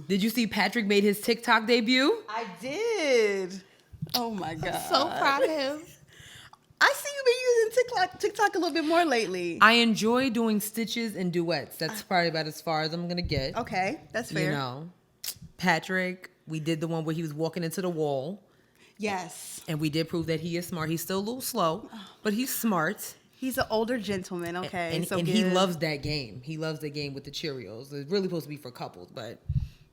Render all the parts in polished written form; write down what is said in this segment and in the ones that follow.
Did you see Patrick made his TikTok debut? I did. Oh my God. I'm so proud of him. I see you been using TikTok a little bit more lately. I enjoy doing stitches and duets. That's probably about as far as I'm going to get. Okay, that's fair. You know, Patrick, we did the one where he was walking into the wall. Yes. And we did prove that he is smart. He's still a little slow, but he's smart. He's an older gentleman, okay. And he loves that game. He loves the game with the Cheerios. It's really supposed to be for couples, but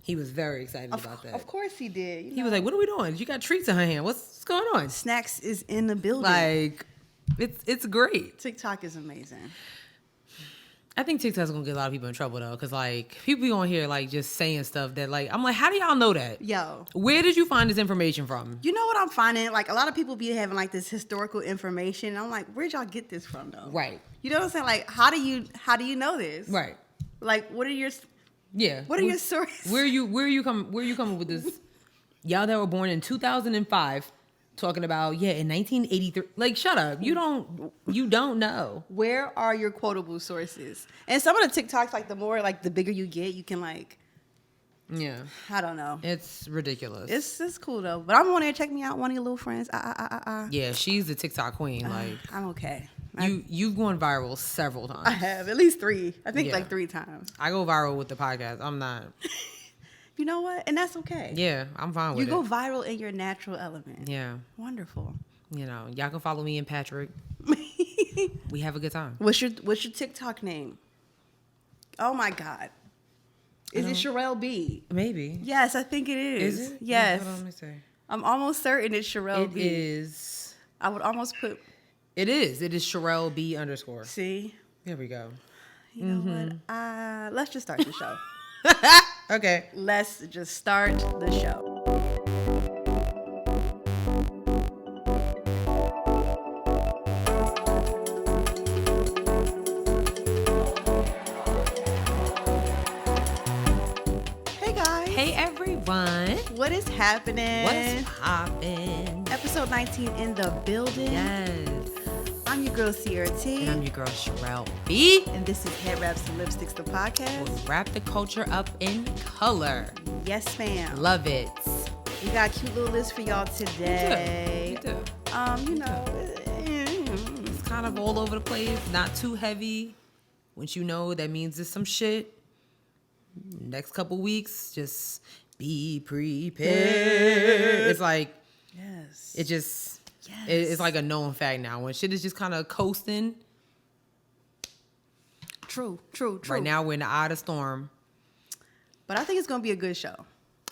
he was very excited about that. Of course he did. He was like, what are we doing? You got treats in her hand. What's going on? Snacks is in the building. Like, it's great. TikTok is amazing. I think TikTok's gonna get a lot of people in trouble though, because like people be on here like just saying stuff that like I'm like, how do y'all know that? Yo, where did you find this information from? You know what I'm finding? Like a lot of people be having like this historical information. And I'm like, where'd y'all get this from though? Right. You know what I'm saying? Like, how do you know this? Right. Like, what are your What are your sources? Where you coming with this? Y'all that were born in 2005. Talking about, in 1983. Like, shut up. You don't know. Where are your quotable sources? And some of the TikToks, like, the bigger you get, you can, like... Yeah. I don't know. It's ridiculous. It's cool, though. But I'm on there. Check me out. One of your little friends. Yeah, she's the TikTok queen. Like, I'm okay. You've gone viral several times. I have. At least 3. I think, like, 3 times. I go viral with the podcast. I'm not... You know what? And that's okay. Yeah, I'm fine with it. You go viral in your natural element. Yeah. Wonderful. You know, y'all can follow me and Patrick. We have a good time. What's your TikTok name? Oh my God. Is it Sherelle B? Maybe. Yes, I think it is. Is it? Yes. Hold on, let me see. I'm almost certain it's Sherelle B. It is. I would almost put... It is. It is Sherelle B _. See? There we go. You know what? Let's just start the show. Okay. Let's just start the show. Hey guys. Hey everyone. What is happening? What's poppin'? Episode 19 in the building. Yes. I'm your girl Sierra T. And I'm your girl Sherelle B. And this is Headwraps and Lipsticks, the podcast. We'll wrap the culture up in color. Yes, ma'am. Love it. We got a cute little list for y'all today. You do. It's kind of all over the place, not too heavy. Once you know, that means there's some shit. Next couple weeks, just be prepared. It's like, yes. It just... Yes. It's like a known fact now. When shit is just kind of coasting. True. Right now, we're in the eye of the storm. But I think it's going to be a good show.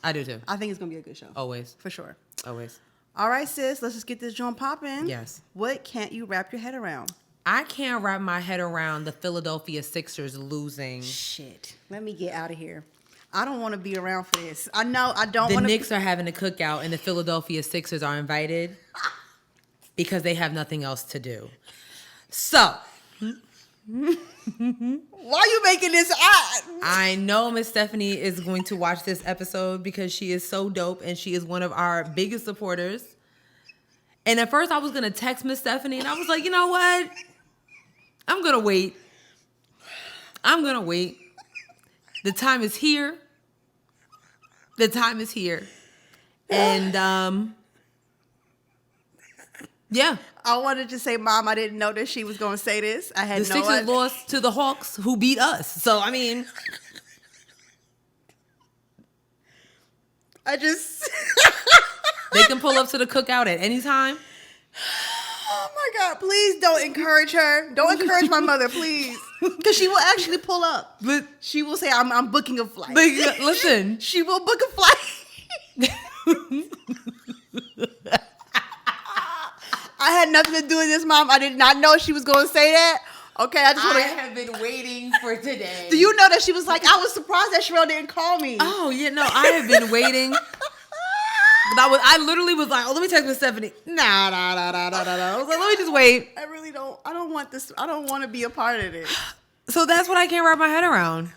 I do too. I think it's going to be a good show. Always. For sure. Always. All right, sis. Let's just get this joint popping. Yes. What can't you wrap your head around? I can't wrap my head around the Philadelphia Sixers losing. Shit. Let me get out of here. I don't want to be around for this. I know I don't want to. The Knicks are having a cookout and the Philadelphia Sixers are invited. Because they have nothing else to do. So. Why are you making this odd? I know Miss Stephanie is going to watch this episode because she is so dope and she is one of our biggest supporters. And at first I was going to text Miss Stephanie and I was like, you know what? I'm going to wait. The time is here. And, yeah. I wanted to say, Mom, I didn't know that she was going to say this. I had the Sixers lost to the Hawks, who beat us. So, I mean. They can pull up to the cookout at any time. Oh, my God. Please don't encourage her. Don't encourage my mother, please. Because she will actually pull up. But she will say, I'm booking a flight. Listen. She will book a flight. I had nothing to do with this, Mom. I did not know she was going to say that. Okay, I have been waiting for today. Do you know that she was like, I was surprised that Sherelle didn't call me. Oh, yeah, no, I have been waiting. But I literally was like, let me text Miss Stephanie. Nah. I was like, let me just wait. I really don't. I don't want this. I don't want to be a part of this. So that's what I can't wrap my head around.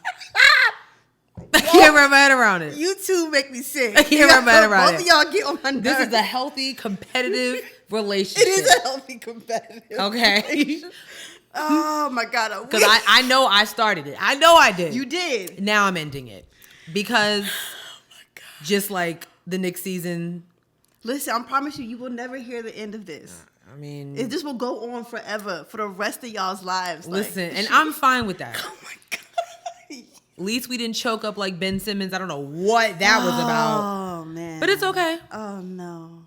I can't wrap my head around it. You two make me sick. I can't wrap my head around it. Both of y'all get on my nerves. This is a healthy, competitive relationship. It is a healthy, competitive Okay. Oh, my God. Because I know I started it. I know I did. You did. Now I'm ending it. Because just like the Knicks season. Listen, I promise you will never hear the end of this. I mean, this will go on forever for the rest of y'all's lives. Listen, and I'm fine with that. Oh my God. At least we didn't choke up like Ben Simmons. I don't know what that was about. Oh, man. But it's okay. Oh, no.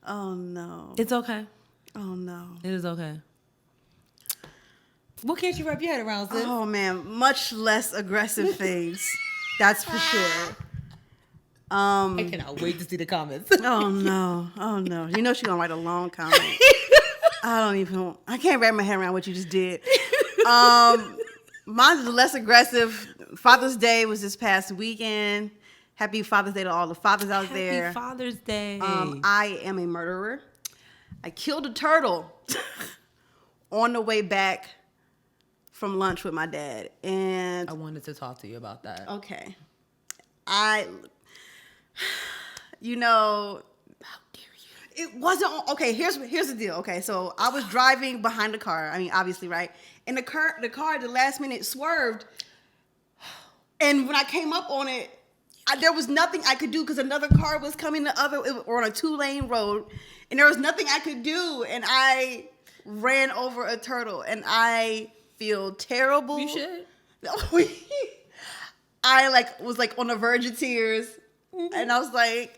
Oh, no. It's okay. Oh, no. It is okay. What can't you wrap your head around, sis? Oh, man. Much less aggressive things. That's for sure. I cannot wait to see the comments. Oh, no. Oh, no. You know she's going to write a long comment. I can't wrap my head around what you just did. Mine's less aggressive. Father's Day was this past weekend. Happy Father's Day to all the fathers out there. Happy Father's Day. I am a murderer. I killed a turtle on the way back from lunch with my dad. And I wanted to talk to you about that. Okay. You know, How dare you? it wasn't okay. Here's the deal. Okay, so I was driving behind the car. I mean, obviously, right? And the car at the last minute swerved. And when I came up on it, there was nothing I could do because another car was coming or on a 2-lane road, and there was nothing I could do. And I ran over a turtle, and I feel terrible. You should. I was on the verge of tears, and I was like,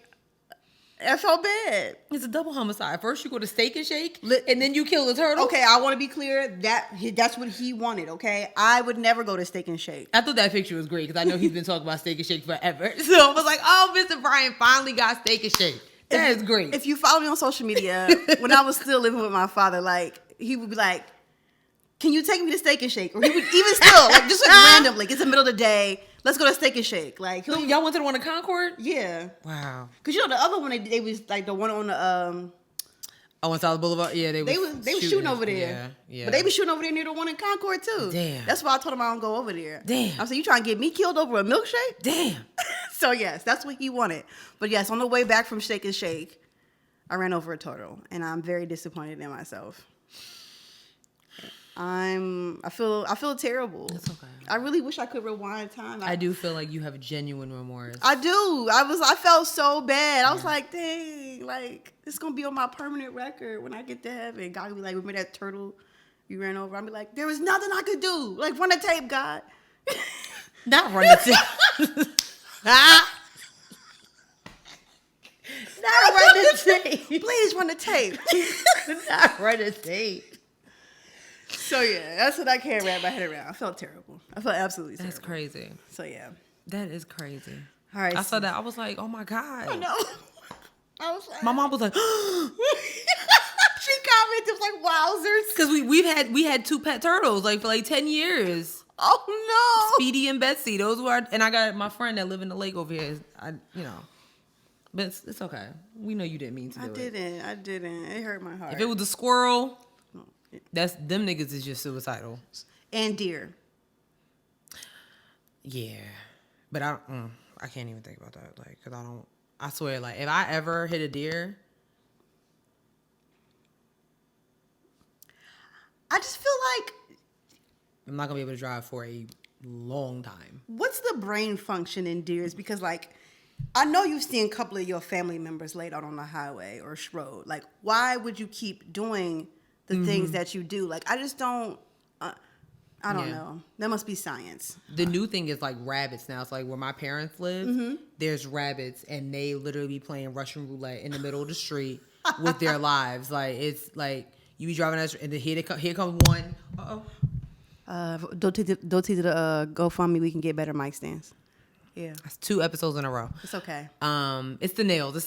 I felt bad. It's a double homicide. First you go to Steak and Shake, and then you kill the turtle. Okay, I want to be clear that's what he wanted. Okay, I would never go to Steak and Shake. I thought that picture was great because I know he's been talking about Steak and Shake forever. So I was like, oh, Mr. Brian finally got Steak and Shake. That is great. If you follow me on social media, when I was still living with my father, he would be like, can you take me to Steak and Shake? Or he would even still, just randomly, it's the middle of the day, let's go to Steak and Shake. So y'all went to the one in Concord? Yeah. Wow. Because the other one, they was the one on the... on South Boulevard? Yeah, they was shooting over there. Yeah. But they be shooting over there near the one in Concord, too. Damn. That's why I told him I don't go over there. Damn. I said, you trying to get me killed over a milkshake? Damn. So, yes, that's what he wanted. But, yes, on the way back from Steak and Shake, I ran over a turtle, and I'm very disappointed in myself. I feel terrible. It's okay. I really wish I could rewind time. I do feel like you have genuine remorse. I do. I felt so bad. I was like, dang, it's gonna be on my permanent record when I get to heaven. God will be like, remember that turtle you ran over? I'll be like, there was nothing I could do. Run the tape, God. Not run the tape. Not run the tape. Please run the tape. Not run the tape. So yeah, that's what I can't wrap my head around. I felt terrible. I felt absolutely terrible. That's crazy. So yeah. That is crazy. All right. I saw that. I was like, oh my God. I know. I was like, My mom was like, she commented like wowzers. Because we had 2 pet turtles for 10 years. Oh no. Speedy and Betsy. Those were and I got my friend that live in the lake over here. But it's okay. We know you didn't mean to do it. I didn't. It hurt my heart. If it was a squirrel, them niggas is just suicidal. And deer. Yeah. But I can't even think about that. Cause I swear, if I ever hit a deer, I just feel like I'm not gonna be able to drive for a long time. What's the brain function in deers? Because I know you've seen a couple of your family members laid out on the highway or road. Why would you keep doing the things that you do? I just don't. I don't know. That must be science. The new thing is rabbits now. It's where my parents live. There's rabbits, and they literally be playing Russian roulette in the middle of the street with their lives. It's you be driving that, and then here comes one. Don't take the GoFundMe. We can get better mic stands. Yeah, that's 2 episodes in a row. It's okay. It's the nails.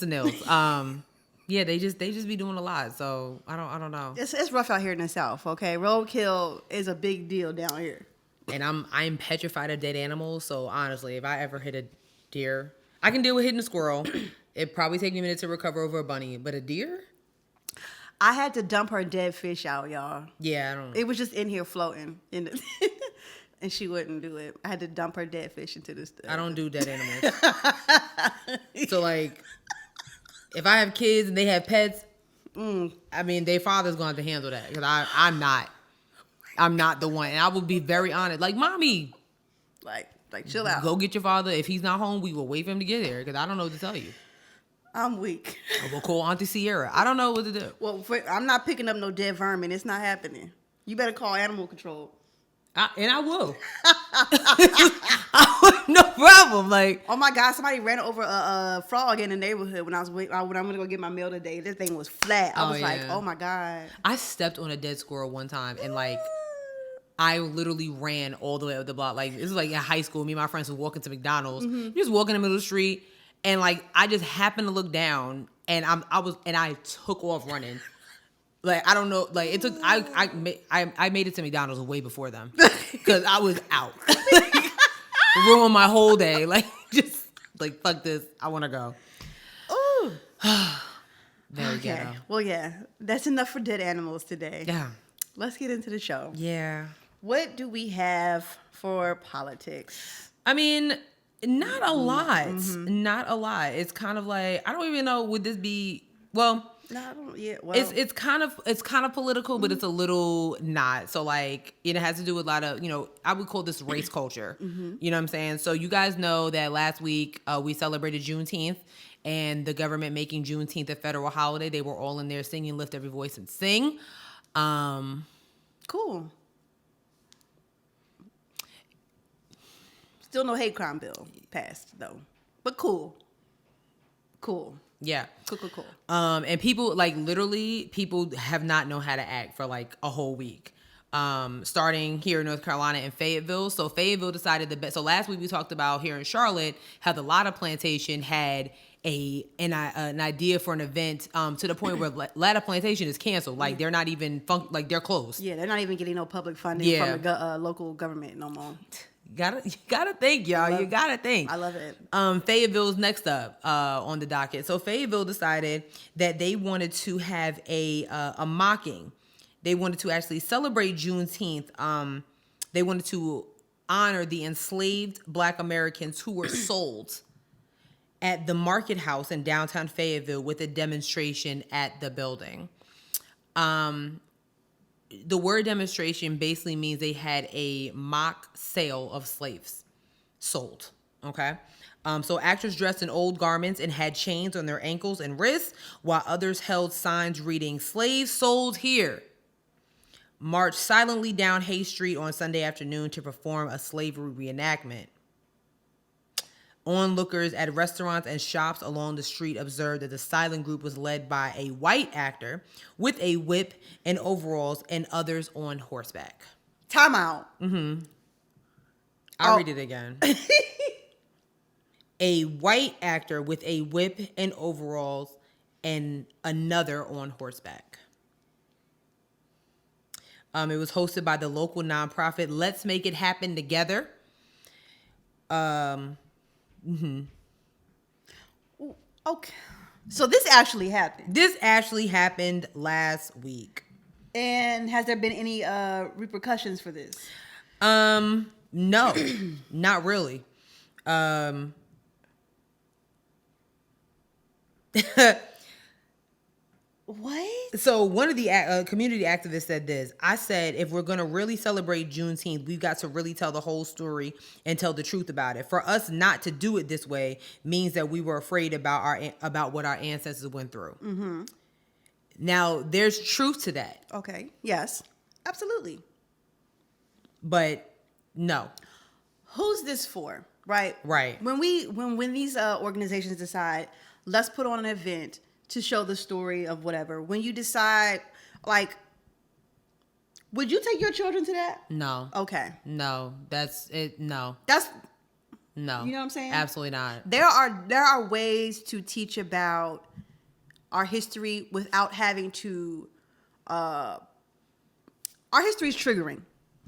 Yeah, they just be doing a lot. So I don't know. It's rough out here in the South. Okay, roadkill is a big deal down here. And I'm petrified of dead animals. So honestly, if I ever hit a deer, I can deal with hitting a squirrel. It'd probably take me a minute to recover over a bunny, but a deer? I had to dump her dead fish out, y'all. Yeah, I don't. It was just in here floating, and she wouldn't do it. I had to dump her dead fish into this. I don't do dead animals. So if I have kids and they have pets, I mean, their father's going to have to handle that because I'm not the one. And I will be very honest. Mommy. Like, chill out. Go get your father. If he's not home, we will wait for him to get here because I don't know what to tell you. I'm weak. We'll call Auntie Sierra. I don't know what to do. Well, I'm not picking up no dead vermin. It's not happening. You better call animal control. And I will. No problem. Like, oh my God, somebody ran over a frog in the neighborhood when I'm gonna go get my mail today. This thing was flat. I was like, oh my God. I stepped on a dead squirrel one time and like I literally ran all the way up the block. Like, this was like in high school. Me and my friends were walking to McDonald's. Just walking in the middle of the street. And like, I just happened to look down and I took off running. Like, I don't know. Like, it took, I made it to McDonald's way before them. Cause I was out. Ruined my whole day. Like, just like, fuck this. I want to go. Ooh. Very ghetto. Well, yeah. That's enough for dead animals today. Yeah. Let's get into the show. Yeah. What do we have for politics? I mean, not a lot. Not a lot. It's kind of like, I don't even know, would this be, well, no, I don't, yeah, well, it's kind of political, but it's a little not. So like, it has to do with a lot of, I would call this race culture. You know what I'm saying? So you guys know that last week we celebrated Juneteenth and the government making Juneteenth a federal holiday. They were all in there singing Lift Every Voice and Sing. Cool. Still no hate crime bill passed though, but cool. Yeah. Cool. And people, like, literally, people have not known how to act for like a whole week. Starting here in North Carolina in Fayetteville. So Fayetteville decided so last week we talked about here in Charlotte how the Lotta Plantation had an idea for an event to the point where Lotta Plantation is canceled. Like, they're not even like, they're closed. Yeah, they're not even getting no public funding from the local government no more. You gotta think, y'all. You gotta think. I love it. Fayetteville's next up on the docket. So Fayetteville decided that they wanted to have a mocking. They wanted to actually celebrate Juneteenth. They wanted to honor the enslaved Black Americans who were sold at the Market House in downtown Fayetteville with a demonstration at the building. The word demonstration basically means they had a mock sale of slaves sold. Okay. So actors dressed in old garments and had chains on their ankles and wrists, while others held signs reading "Slaves sold here," marched silently down Hay Street on Sunday afternoon to perform a slavery reenactment. Onlookers at restaurants and shops along the street observed that the silent group was led by a white actor with a whip and overalls and others on horseback. Time out. I'll read it again. A white actor with a whip and overalls and another on horseback. It was hosted by the local nonprofit Let's Make It Happen Together. Okay. So this actually happened. This actually happened last week. And has there been any repercussions for this? No, not really. What? So one of the community activists said this. I said, if we're going to really celebrate Juneteenth, we've got to really tell the whole story and tell the truth about it. For us not to do it this way means that we were afraid about what our ancestors went through. Now, there's truth to that. Okay. Yes. Absolutely. But no. Who's this for? Right. When these organizations decide, let's put on an event to show the story of whatever. When you decide, like, would you take your children to that? No. Okay. No. That's it. No. No. You know what I'm saying? Absolutely not. There are ways to teach about our history without having to. Our history is triggering.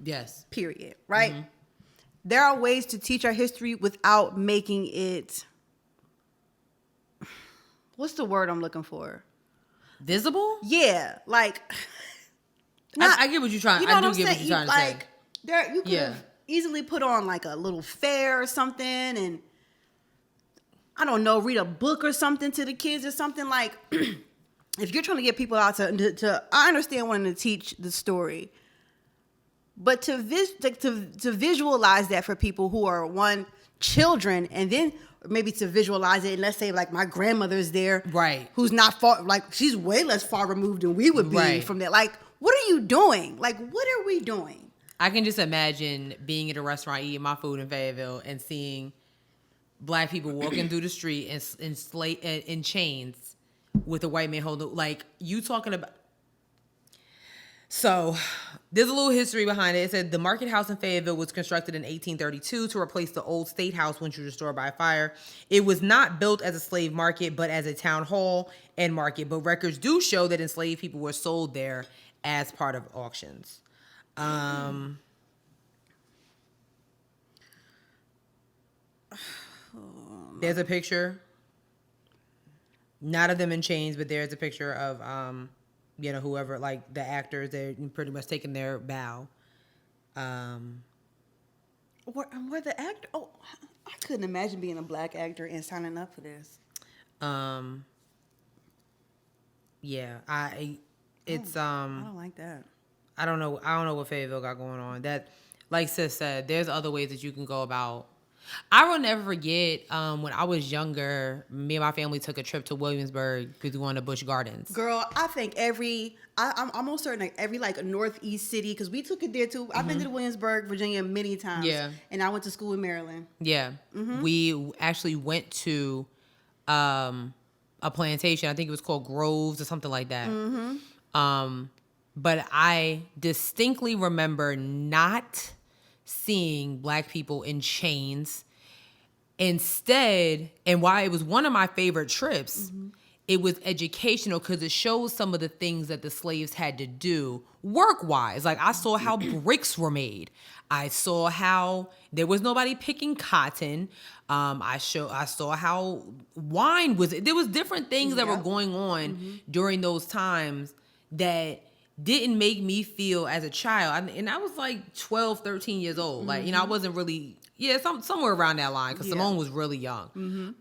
Yes. Period. Right. There are ways to teach our history without making it. What's the word I'm looking for? Visible? Yeah, like. I get what you're trying. You know I what I'm do get what saying? you're trying to say. There, you could have easily put on like a little fair or something, and I don't know, read a book or something to the kids or something. Like, if you're trying to get people out to I understand wanting to teach the story, But to visualize that for people who are children, and then maybe to visualize it, and let's say like my grandmother's there, right? Who's not far, like she's way less far removed than we would be from that. Like, what are you doing? Like, what are we doing? I can just imagine being at a restaurant eating my food in Fayetteville and seeing black people walking through the street in chains with a white man holding, like, you talking about. So there's a little history behind it. It said the Market House in Fayetteville was constructed in 1832 to replace the old State House, which was destroyed by a fire. It was not built as a slave market, but as a town hall and market. But records do show that enslaved people were sold there as part of auctions. There's a picture, not of them in chains, but there's a picture of whoever, like the actors, they're pretty much taking their bow. Where the actor? Oh, I couldn't imagine being a black actor and signing up for this. Yeah, I don't like that. I don't know what Fayetteville got going on. That, like sis said, there's other ways that you can go about. I will never forget when I was younger, me and my family took a trip to Williamsburg because we went to Busch Gardens. Girl, I think I'm almost certain like every like northeast city, because we took it there too. I've been to Williamsburg, Virginia many times. Yeah. And I went to school in Maryland. Yeah. Mm-hmm. We actually went to a plantation. I think it was called Groves or something like that. Mm-hmm. But I distinctly remember not seeing black people in chains. Instead, and why it was one of my favorite trips, it was educational because it shows some of the things that the slaves had to do work-wise. Like, I saw how bricks were made. I saw how there was nobody picking cotton. I saw how wine was. There was different things that were going on during those times that didn't make me feel as a child. And I was like 12, 13 years old. Like, I wasn't really, somewhere aropoint that line, because Simone was really young.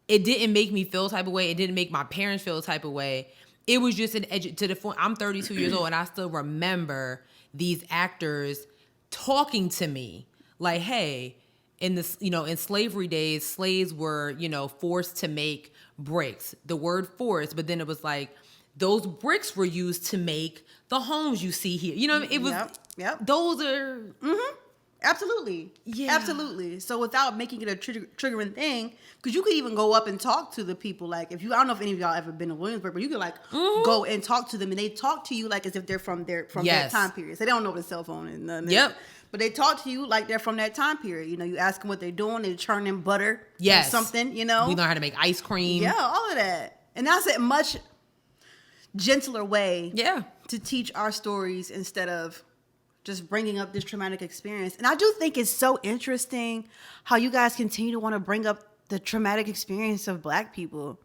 It didn't make me feel type of way. It didn't make my parents feel type of way. It was just to the point. I'm 32 years old, and I still remember these actors talking to me like, hey, in this, in slavery days, slaves were, forced to make bricks. The word forced, but then it was like, those bricks were used to make the homes you see here. It was, those are... Absolutely. Yeah. Absolutely. So without making it a triggering thing, because you could even go up and talk to the people. Like, I don't know if any of y'all ever been to Williamsburg, but you could like go and talk to them, and they talk to you like as if they're from that time period. So they don't know what a cell phone is. Nothing. But they talk to you like they're from that time period. You ask them what they're doing. They're churning butter. Or something, We learn how to make ice cream. Yeah, all of that. And that's a much gentler way to teach our stories instead of just bringing up this traumatic experience. And I do think it's so interesting how you guys continue to want to bring up the traumatic experience of black people.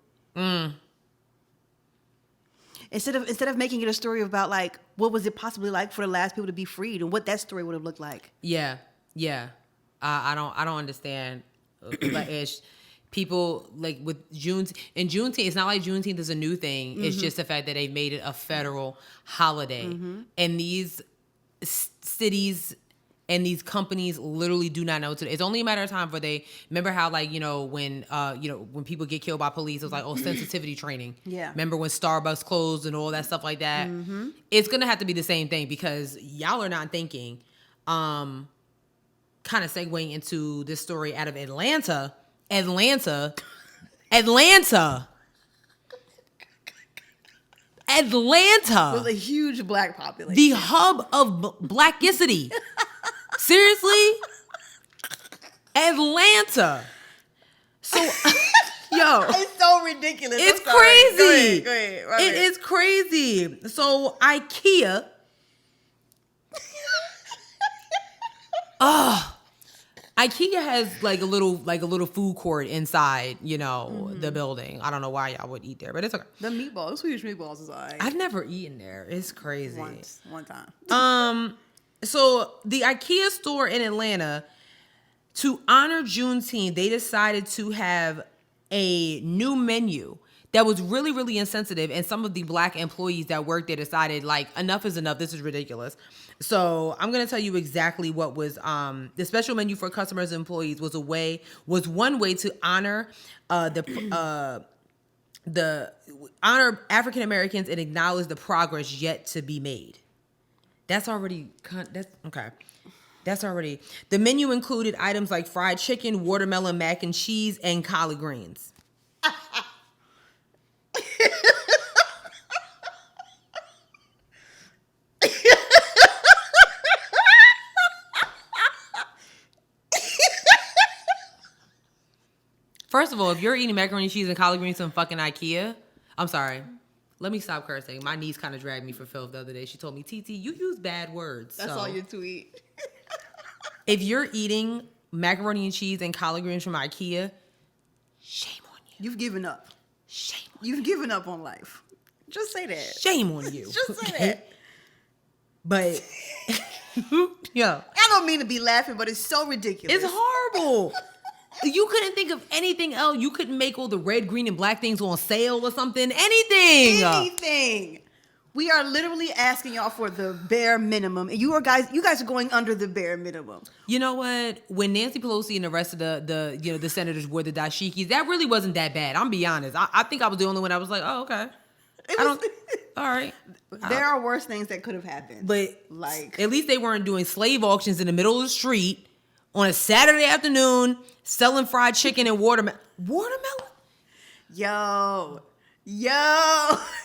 Instead of making it a story about like what was it possibly like for the last people to be freed and what that story would have looked like. I don't understand. Like, people like with Juneteenth, it's not like Juneteenth is a new thing. It's just the fact that they've made it a federal holiday, and these cities and these companies literally do not know what to do. It's only a matter of time before they remember how, like, when people get killed by police, it was like, sensitivity training. Yeah. Remember when Starbucks closed and all that stuff like that? It's gonna have to be the same thing, because y'all are not thinking. Kind of segueing into this story out of Atlanta. Atlanta with a huge black population. The hub of blackicity. Seriously? Atlanta. So, yo. It's so ridiculous. It's crazy. Go ahead. It is crazy. So, IKEA. IKEA has like a little food court inside, the building. I don't know why y'all would eat there, but it's okay. The meatballs, Swedish meatballs is alright. I've never eaten there. It's crazy. One time. So the IKEA store in Atlanta, to honor Juneteenth, they decided to have a new menu that was really, really insensitive. And some of the black employees that worked there decided, like, enough is enough. This is ridiculous. So I'm gonna tell you exactly what was the special menu for customers and employees was one way to honor the honor African Americans and acknowledge the progress yet to be made. That's already okay. That's already the menu included items like fried chicken, watermelon, mac and cheese, and collard greens. First of all, if you're eating macaroni and cheese and collard greens from fucking IKEA, I'm sorry. Let me stop cursing. My niece kind of dragged me for filth the other day. She told me, TT, you use bad words. That's all your tweet. If you're eating macaroni and cheese and collard greens from IKEA, shame on you. You've given up. Shame on You've given up on life. Just say that. Shame on you. Just say that. But, yo. I don't mean to be laughing, but it's so ridiculous. It's horrible. You couldn't think of anything else. You couldn't make all the red, green, and black things on sale or something. Anything. We are literally asking y'all for the bare minimum, and you guys are going under the bare minimum. You know what? When Nancy Pelosi and the rest of the senators wore the dashikis, that really wasn't that bad. I'm be honest. I think I was the only one that was like, oh, okay. All right. There are worse things that could have happened. But like, at least they weren't doing slave auctions in the middle of the street on a Saturday afternoon, selling fried chicken and watermelon. Yo.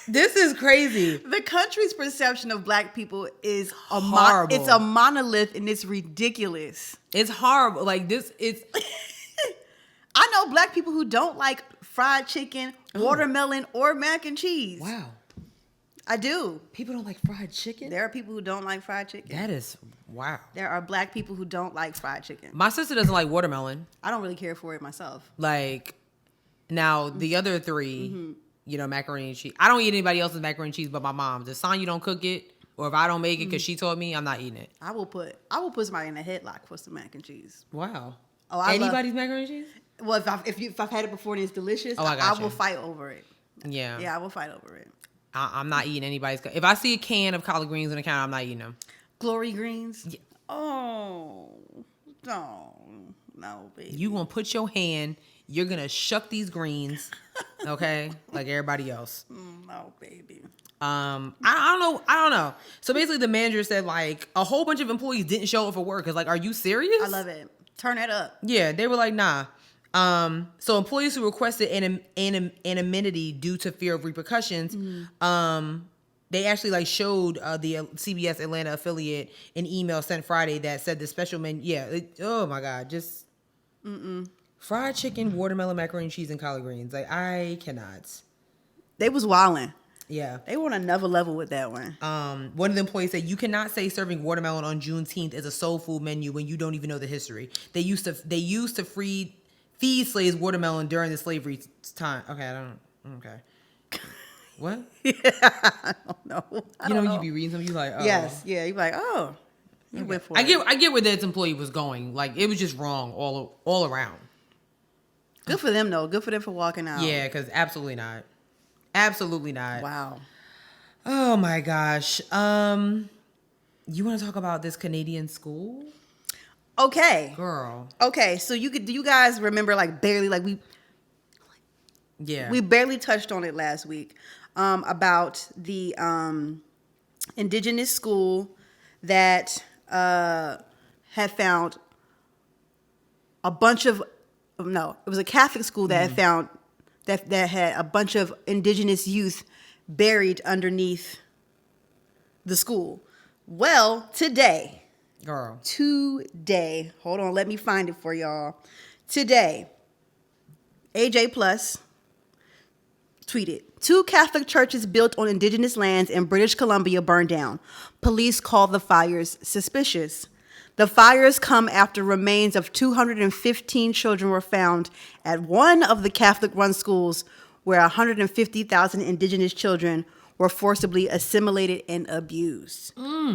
This is crazy. The country's perception of black people is horrible. It's a monolith, and it's ridiculous. It's horrible. Like this, it's... I know black people who don't like fried chicken, watermelon, or mac and cheese. Wow. I do. People don't like fried chicken? There are people who don't like fried chicken. That is, wow. There are black people who don't like fried chicken. My sister doesn't like watermelon. I don't really care for it myself. Like, now, the other three, macaroni and cheese. I don't eat anybody else's macaroni and cheese but my mom's. If Sonya don't cook it, or if I don't make it because she told me, I'm not eating it. I will put somebody in a headlock for some mac and cheese. Wow. Oh, anybody's macaroni and cheese? Well, if I've had it before and it's delicious, I will fight over it. Yeah. Yeah, I will fight over it. I'm not eating anybody's. If I see a can of collard greens on the counter, I'm not eating them. Glory greens? Yeah. Oh, no, baby. You gonna put your hand, you're gonna shuck these greens, okay? Like everybody else. No, baby. I don't know. So basically the manager said like a whole bunch of employees didn't show up for work. Cause like, are you serious? I love it. Turn that up. Yeah, they were like, nah. So employees who requested anonymity due to fear of repercussions, they actually like showed the CBS Atlanta affiliate an email sent Friday that said the special menu. Yeah, oh my God, just fried chicken, watermelon, macaroni and cheese, and collard greens. Like I cannot. They was wilding. Yeah, they were on another level with that one. One of the employees said, "You cannot say serving watermelon on Juneteenth is a soul food menu when you don't even know the history. They used to feed slaves watermelon during the slavery time." Okay, Okay. What? Yeah, I don't know. You be reading something, you like, oh. Yes, yeah, you like, oh. You went for I get where this employee was going. Like, it was just wrong all around. Good for them, though. Good for them for walking out. Yeah, because absolutely not. Absolutely not. Wow. Oh, my gosh. You want to talk about this Canadian school? Okay. Girl. Okay, so do you guys remember, like, barely, like, we barely touched on it last week, about the indigenous school that had found a bunch of, no, it was a Catholic school that had found, that had a bunch of indigenous youth buried underneath the school. Well, today, hold on, let me find it for y'all. Today, AJ Plus tweeted, 2 Catholic churches built on indigenous lands in British Columbia burned down. Police call the fires suspicious. The fires come after remains of 215 children were found at one of the Catholic-run schools where 150,000 indigenous children were forcibly assimilated and abused.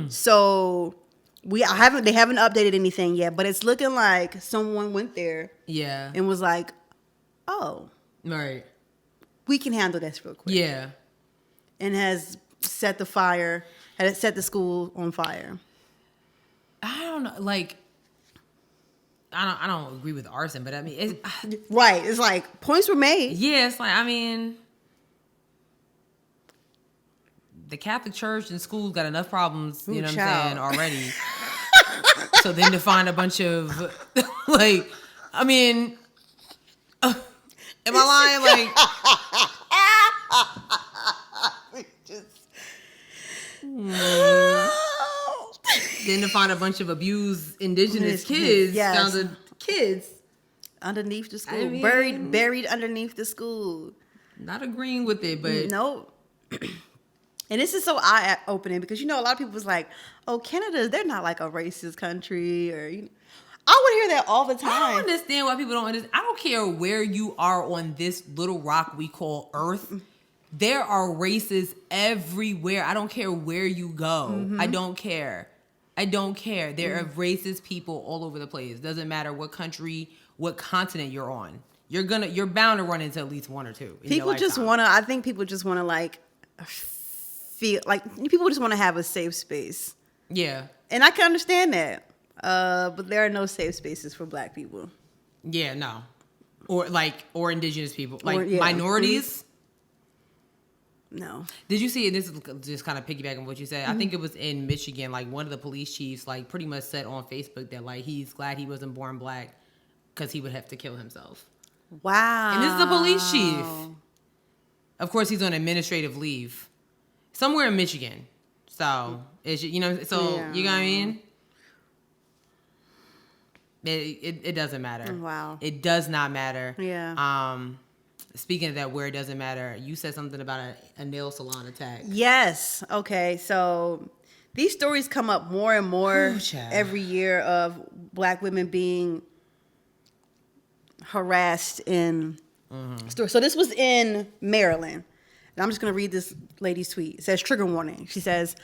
So they haven't updated anything yet, but it's looking like someone went there, and was like, "Oh, right, we can handle this real quick. Yeah. And has set the school on fire. I don't know. Like, I don't agree with arson, but I mean, right. It's like points were made. Yeah, it's like, I mean, the Catholic Church and schools got enough problems, you know what I'm saying, already. So then to find a bunch of, like, I mean, am I lying? Then to find a bunch of abused indigenous kids, kids underneath the school, I mean, buried underneath the school. Not agreeing with it, but nope. And this is so eye-opening because, you know, a lot of people was like, oh, Canada, they're not like a racist country. Or I would hear that all the time. I don't understand why people don't understand. I don't care where you are on this little rock we call Earth. There are races everywhere. I don't care where you go. Mm-hmm. I don't care. There are racist people all over the place. Doesn't matter what country, what continent you're on. You're bound to run into at least one or two. People just want to, I think people just want to like feel like people just want to have a safe space. Yeah. And I can understand that. But there are no safe spaces for Black people. Yeah, no. Or indigenous people. Minorities. No. Did you see, and this is just kind of piggybacking on what you said, I think it was in Michigan, like one of the police chiefs like pretty much said on Facebook that like he's glad he wasn't born Black because he would have to kill himself. Wow. And this is the police chief. Of course, he's on administrative leave. Somewhere in Michigan. So, you know what I mean? It doesn't matter. Wow. It does not matter. Yeah. Speaking of that, where it doesn't matter, you said something about a nail salon attack. Yes. Okay. So these stories come up more and more every year of Black women being harassed in stores. So this was in Maryland. And I'm just going to read this lady's tweet. It says, trigger warning. She says,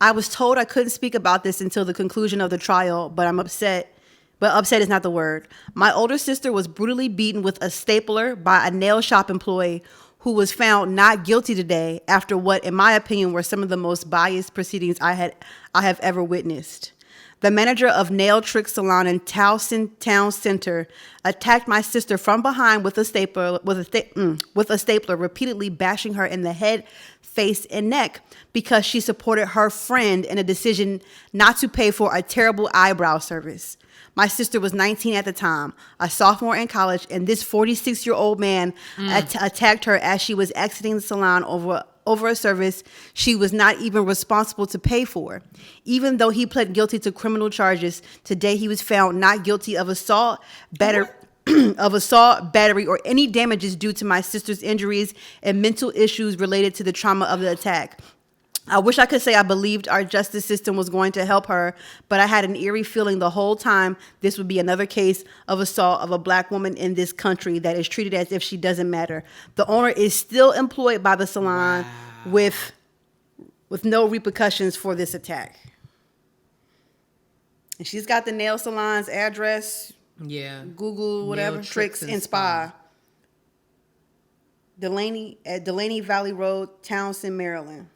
I was told I couldn't speak about this until the conclusion of the trial, but I'm upset. But upset is not the word. My older sister was brutally beaten with a stapler by a nail shop employee who was found not guilty today after what, in my opinion, were some of the most biased proceedings I have ever witnessed. The manager of Nail Trick Salon in Towson Town Center attacked my sister from behind with a stapler, repeatedly bashing her in the head, face, and neck because she supported her friend in a decision not to pay for a terrible eyebrow service. My sister was 19 at the time, a sophomore in college, and this 46-year-old man attacked her as she was exiting the salon over a service she was not even responsible to pay for. Even though he pled guilty to criminal charges, today he was found not guilty of assault, battery, or any damages due to my sister's injuries and mental issues related to the trauma of the attack. I wish I could say I believed our justice system was going to help her, but I had an eerie feeling the whole time this would be another case of assault of a Black woman in this country that is treated as if she doesn't matter. The owner is still employed by the salon with no repercussions for this attack. And she's got the nail salon's address. Yeah. Google whatever, Tricks and Spa. At Delaney Valley Road, Townsend, Maryland.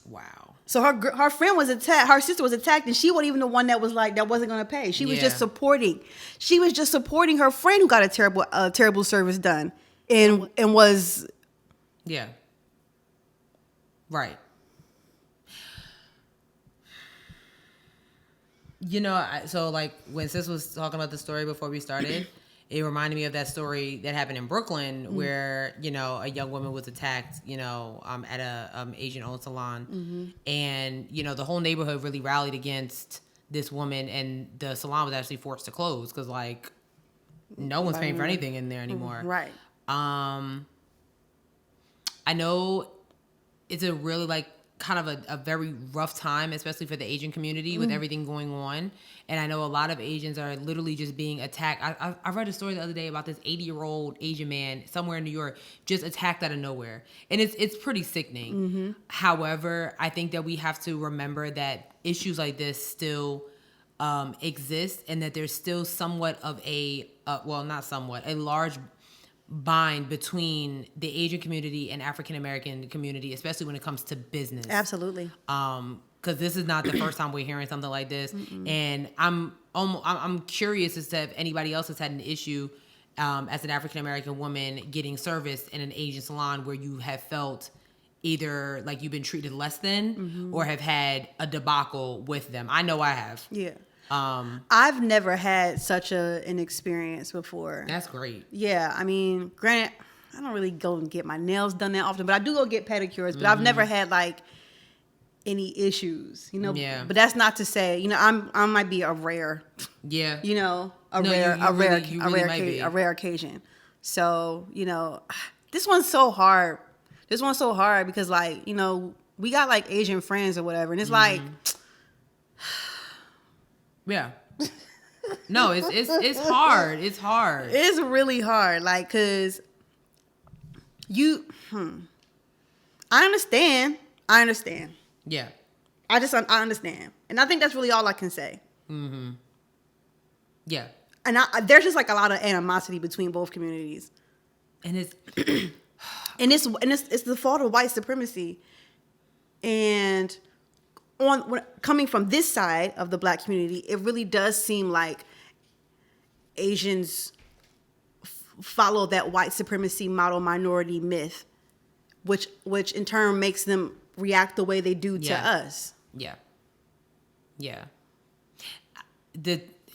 Wow. So her friend was attacked. Her sister was attacked, and she wasn't even the one that was like that wasn't going to pay. She was just supporting. She was just supporting her friend who got a terrible service done, and was. Yeah. Right. You know, so like when Sis was talking about the story before we started, it reminded me of that story that happened in Brooklyn where, you know, a young woman was attacked, you know, at a Asian-owned salon. And, you know, the whole neighborhood really rallied against this woman, and the salon was actually forced to close because, like, no one's paying for anything in there anymore. Right. I know it's a really, like, kind of a very rough time, especially for the Asian community with everything going on. And I know a lot of Asians are literally just being attacked. I read a story the other day about this 80-year-old Asian man somewhere in New York just attacked out of nowhere. And it's pretty sickening. However, I think that we have to remember that issues like this still exist, and that there's still somewhat of a large bind between the Asian community and African American community, especially when it comes to business. Absolutely. Because this is not the first time we're hearing something like this, and I'm curious as to if anybody else has had an issue as an African American woman getting service in an Asian salon where you have felt either like you've been treated less than or have had a debacle with them. I know I have. Yeah. I've never had such an experience before. That's great. Yeah, I mean, granted, I don't really go and get my nails done that often, but I do go get pedicures. But I've never had like any issues, you know. Yeah. But that's not to say, you know, I might be a rare. Yeah. You know, a rare occasion. So, you know, this one's so hard. This one's so hard because, like, you know, we got like Asian friends or whatever, and it's like. Yeah. No, it's hard. It's hard. It's really hard. Like, cause I understand. Yeah. I understand. And I think that's really all I can say. Yeah. And there's just like a lot of animosity between both communities. And it's it's the fault of white supremacy. And coming from this side of the Black community, it really does seem like Asians follow that white supremacy model minority myth, which in turn makes them react the way they do to us. Yeah. Yeah.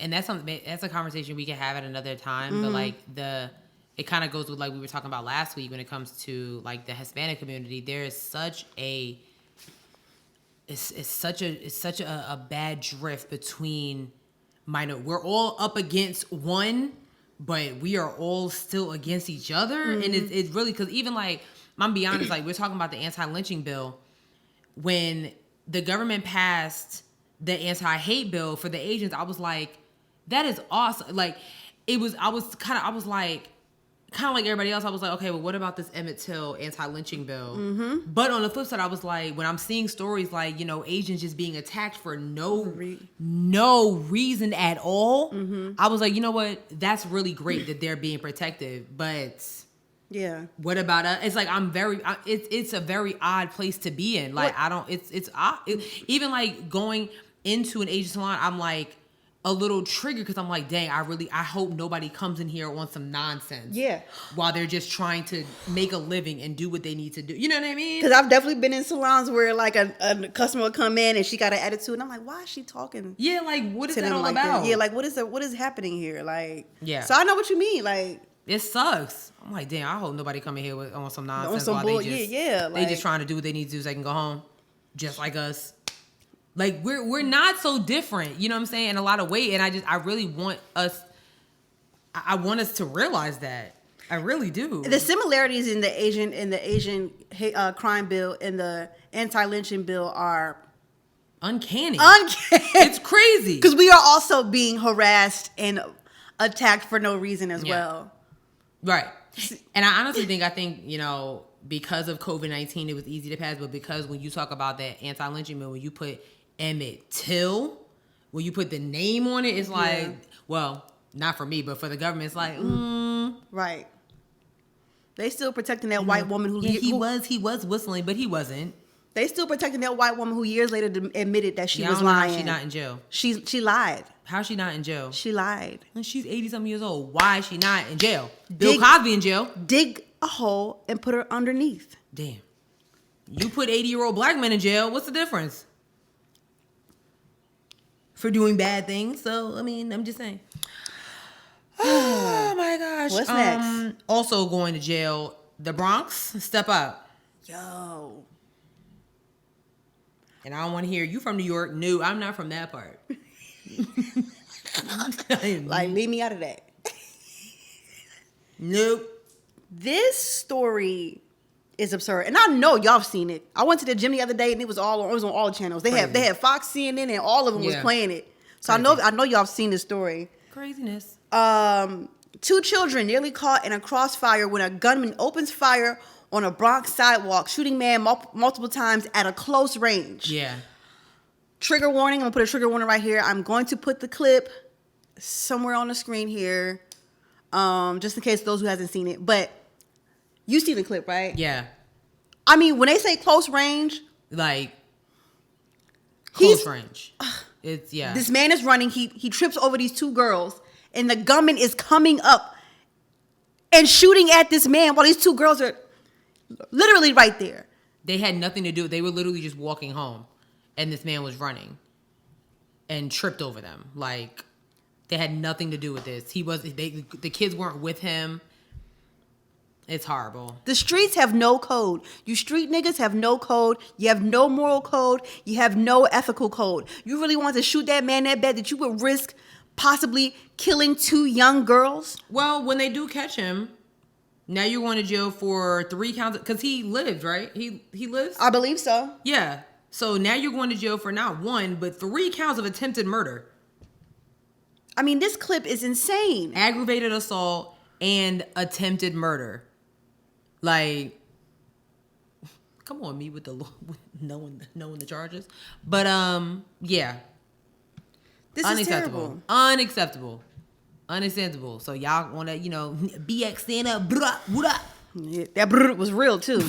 And that's a conversation we can have at another time. But like it kind of goes with like we were talking about last week when it comes to like the Hispanic community. There is such a it's such a bad drift between we're all up against one, but we are all still against each other. And it's really, because even like, I'm be honest, like we're talking about the anti-lynching bill. When the government passed the anti-hate bill for the Asians, I was like, that is awesome. Like I was kind of like everybody else, I was like, okay, well, what about this Emmett Till anti-lynching bill? But on the flip side, I was like, when I'm seeing stories like, you know, Asians just being attacked for no reason at all, I was like, you know what? That's really great that they're being protected. But yeah, what about us? It's like it's a very odd place to be in. Like it's odd. Even like going into an Asian salon, I'm like a little triggered because I'm like, dang, I hope nobody comes in here on some nonsense. Yeah. While they're just trying to make a living and do what they need to do. You know what I mean? Because I've definitely been in salons where like a customer will come in and she got an attitude, and I'm like, why is she talking? Yeah, like what is that all about? Yeah, like what is happening here? Like, yeah. So I know what you mean. Like, it sucks. I'm like, damn, I hope nobody come in here on some nonsense. On some bull, they just trying to do what they need to do so they can go home, just like us. Like we're not so different, you know what I'm saying, in a lot of ways. And I really want us. I want us to realize that. I really do. The similarities in the Asian crime bill and the anti-lynching bill are uncanny. It's crazy because we are also being harassed and attacked for no reason as well. Right. And I think you know, because of COVID-19, it was easy to pass. But because when you talk about that anti-lynching bill, when you put Emmett Till, when you put the name on it, it's like, well, not for me, but for the government, it's like, right. They still protecting that white woman who he was whistling, but he wasn't. They still protecting that white woman who years later admitted that she was lying. She's not in jail. She lied. How's she not in jail? She lied. And she's 80-something years old. Why is she not in jail? Bill Cosby in jail. Dig a hole and put her underneath. Damn. You put 80-year-old black men in jail. What's the difference? For doing bad things. So, I mean, I'm just saying. Oh, my gosh. What's next? Also going to jail, the Bronx. Step up. Yo. And I don't want to hear, you from New York? No, I'm not from that part. Like, leave me out of that. Nope. This story is absurd, and I know y'all have seen it. I went to the gym the other day, and it was on all channels. They had Fox, CNN, and all of them was playing it. So crazy. I know y'all have seen this story. Craziness. 2 children nearly caught in a crossfire when a gunman opens fire on a Bronx sidewalk, shooting man multiple times at a close range. Yeah. Trigger warning. I'm gonna put a trigger warning right here. I'm going to put the clip somewhere on the screen here. just in case those who hasn't seen it. But you see the clip, right? Yeah. I mean, when they say close range, like close range. It's This man is running. He trips over these two girls, and the gunman is coming up and shooting at this man while these two girls are literally right there. They had nothing to do. They were literally just walking home, and this man was running and tripped over them. Like, they had nothing to do with this. The kids weren't with him. It's horrible. The streets have no code. You street niggas have no code. You have no moral code. You have no ethical code. You really want to shoot that man that bad that you would risk possibly killing two young girls? Well, when they do catch him, now you're going to jail for 3 counts, because he lives, right? He lives? I believe so. Yeah. So now you're going to jail for not 1, but 3 counts of attempted murder. I mean, this clip is insane. Aggravated assault and attempted murder. Like, come on, me with knowing the charges. But yeah. This is terrible. Unacceptable. So y'all want to, BX stand up, what up? Yeah, that brr was real too.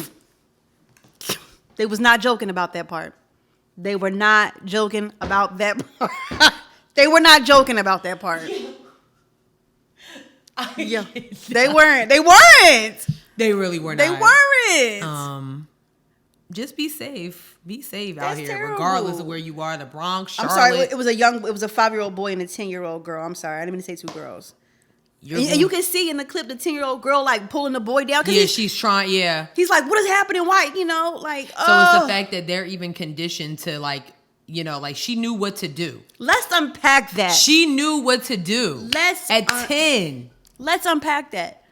They was not joking about that part. They were not joking about that part. They were not joking about that part. Yeah, they weren't. They weren't. They really were not. They weren't. Just be safe. Be safe out That's here, terrible. Regardless of where you are. The Bronx, Charlotte. I'm sorry. It was a 5-year-old boy and a 10-year-old girl. I'm sorry. I didn't mean to say 2 girls. And you can see in the clip the 10-year-old girl like pulling the boy down. Yeah, she's trying. Yeah. He's like, "What is happening?" White, like. So it's the fact that they're even conditioned to like she knew what to do. Let's unpack that. She knew what to do. At 10. Let's unpack that.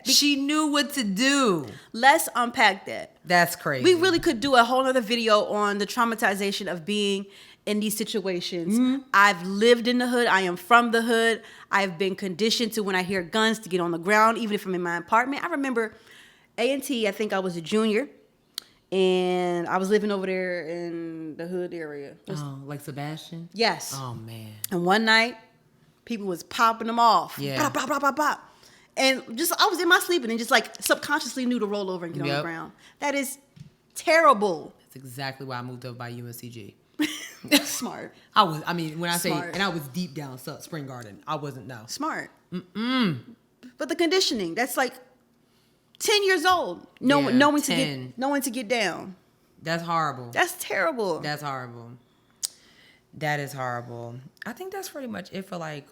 She knew what to do. Let's unpack that. That's crazy. We really could do a whole other video on the traumatization of being in these situations. Mm-hmm. I've lived in the hood. I am from the hood. I've been conditioned to, when I hear guns, to get on the ground, even if I'm in my apartment. I remember A&T, I think I was a junior, and I was living over there in the hood area. Like Sebastian? Yes. Oh, man. And one night, people was popping them off. Yeah. Pop, pop, pop, pop. And I was in my sleep and just like subconsciously knew to roll over and get on the ground. That is terrible. That's exactly why I moved up by UNCG. Smart. I was deep down Spring Garden. I wasn't, no. Smart. But the conditioning, that's like 10 years old. Knowing to get down. That's horrible. That's terrible. That's horrible. That is horrible. I think that's pretty much it for like.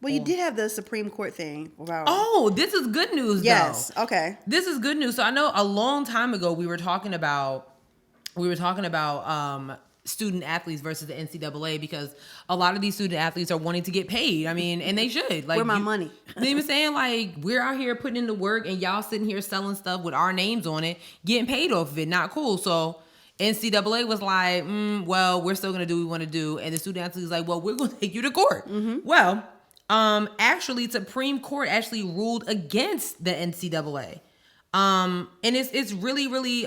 Well, you did have the Supreme Court thing about. Oh, this is good news. Yes. Though. Okay. This is good news. So I know a long time ago we were talking about student athletes versus the NCAA, because a lot of these student athletes are wanting to get paid. I mean, and they should. Like, where my money? You know what I'm saying? Like, we're out here putting in the work, and y'all sitting here selling stuff with our names on it, getting paid off of it. Not cool. So NCAA was like, well, we're still gonna do what we want to do, and the student athlete was like, well, we're gonna take you to court. Mm-hmm. Well, actually, Supreme Court actually ruled against the NCAA, and it's really, really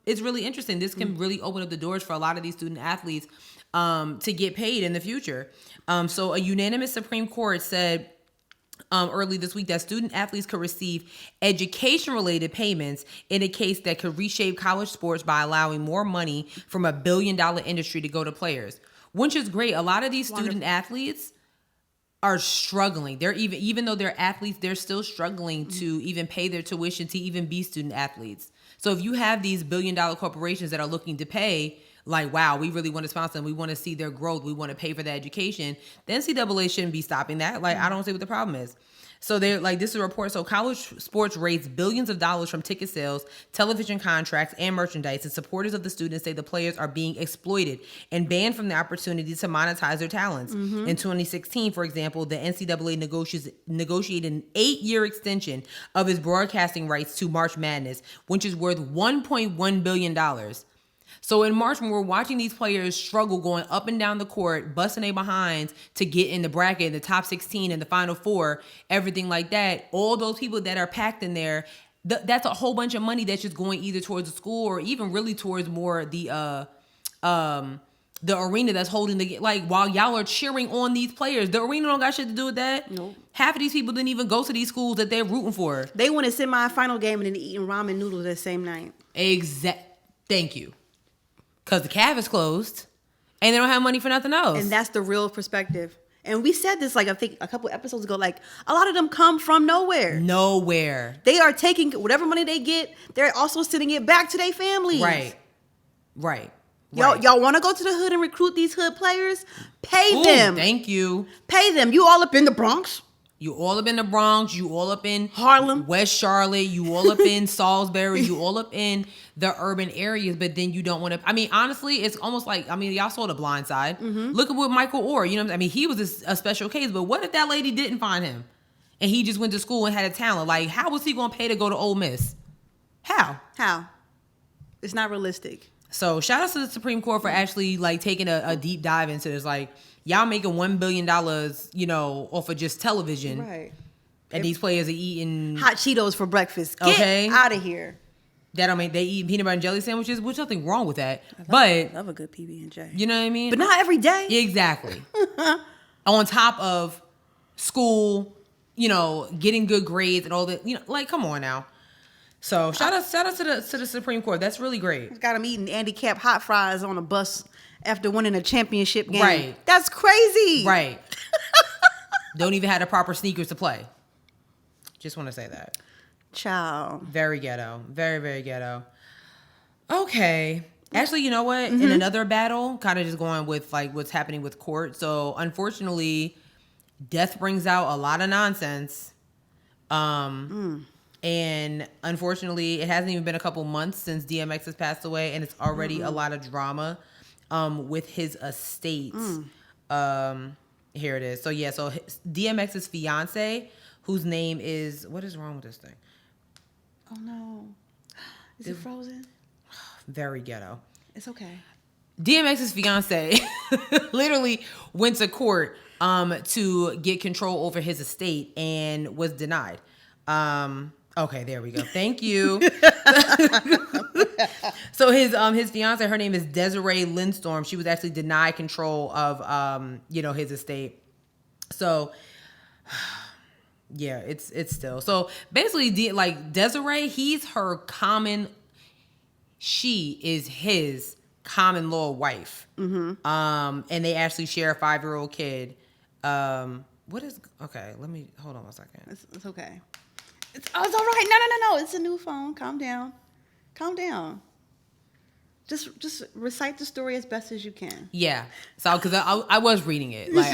it's really interesting. This can really open up the doors for a lot of these student athletes to get paid in the future. So a unanimous Supreme Court said early this week that student athletes could receive education-related payments in a case that could reshape college sports by allowing more money from $1 billion industry to go to players, which is great. A lot of these student athletes are struggling. They're even though they're athletes, they're still struggling to even pay their tuition to even be student athletes. So if you have these $1 billion corporations that are looking to pay, like, wow, we really want to sponsor them, we want to see their growth, we want to pay for their education, the NCAA shouldn't be stopping that. Like, I don't see what the problem is. So they're like, this is a report. So college sports raise billions of dollars from ticket sales, television contracts, and merchandise. And supporters of the students say the players are being exploited and banned from the opportunity to monetize their talents. Mm-hmm. In 2016, for example, the NCAA negotiated an 8-year extension of its broadcasting rights to March Madness, which is worth $1.1 billion. So in March, when we're watching these players struggle going up and down the court, busting their behinds to get in the bracket, the top 16 and the Final Four, everything like that, all those people that are packed in there, that's a whole bunch of money that's just going either towards the school or even really towards more the the arena that's holding the, like, while y'all are cheering on these players, the arena don't got shit to do with that. Nope. Half of these people didn't even go to these schools that they're rooting for. They won a semi-final game and then eating ramen noodles that same night. Thank you. Because the caf is closed and they don't have money for nothing else. And that's the real perspective. And we said this, like, I think a couple episodes ago, like, a lot of them come from nowhere. Nowhere. They are taking whatever money they get, they're also sending it back to their families. Right. Y'all want to go to the hood and recruit these hood players? Pay them. Thank you. Pay them. You all up in the Bronx? You all up in the Bronx. You all up in Harlem, West Charlotte. You all up in Salisbury. You all up in the urban areas. But then you don't want to. I mean, honestly, it's almost like, I mean, y'all saw The Blind Side. Mm-hmm. Look at what Michael Orr. You know what I mean? He was a special case. But what if that lady didn't find him, and he just went to school and had a talent? Like, how was he going to pay to go to Ole Miss? How? It's not realistic. So shout out to the Supreme Court for actually, like, taking a deep dive into this. Like, y'all making $1 billion, you know, off of just television. Right. And these players are eating hot Cheetos for breakfast. Get out of here. That don't mean they eat peanut butter and jelly sandwiches, which nothing wrong with that. I love a good PB&J. You know what I mean? But not every day. Exactly. On top of school, you know, getting good grades and all that, you know, like, come on now. So shout out to the Supreme Court. That's really great. Got him eating Andy Cap hot fries on a bus after winning a championship game. Right. That's crazy. Right. Don't even have the proper sneakers to play. Just want to say that. Ciao. Very ghetto. Very, very ghetto. Okay. Actually, you know what? In another battle, kind of just going with, like, what's happening with court. So, unfortunately, death brings out a lot of nonsense. And unfortunately, it hasn't even been a couple months since DMX has passed away, and it's already a lot of drama with his estate. Here it is. So yeah, so DMX's fiance, whose name is, what is wrong with this thing? Oh no. Is it frozen? Very ghetto. It's okay. DMX's fiance literally went to court to get control over his estate and was denied. Okay, there we go. Thank you. So his fiance, her name is Desiree Lindstorm. She was actually denied control of his estate. So yeah, it's still. So basically, like, Desiree, she is his common law wife. Mm-hmm. And they actually share a 5-year-old kid. Okay, let me hold on 1 second. It's okay. It's all right. No. It's a new phone. Calm down. Just recite the story as best as you can. Yeah. So, because I was reading it. Like,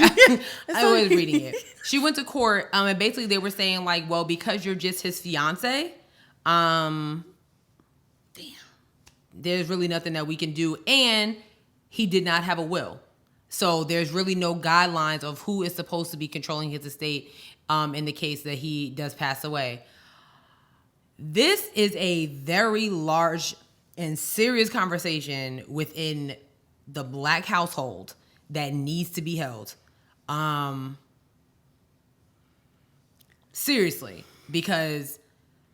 I was reading it. She went to court, and basically they were saying, like, well, because you're just his fiance, there's really nothing that we can do. And he did not have a will. So there's really no guidelines of who is supposed to be controlling his estate in the case that he does pass away. This is a very large and serious conversation within the Black household that needs to be held. Seriously, because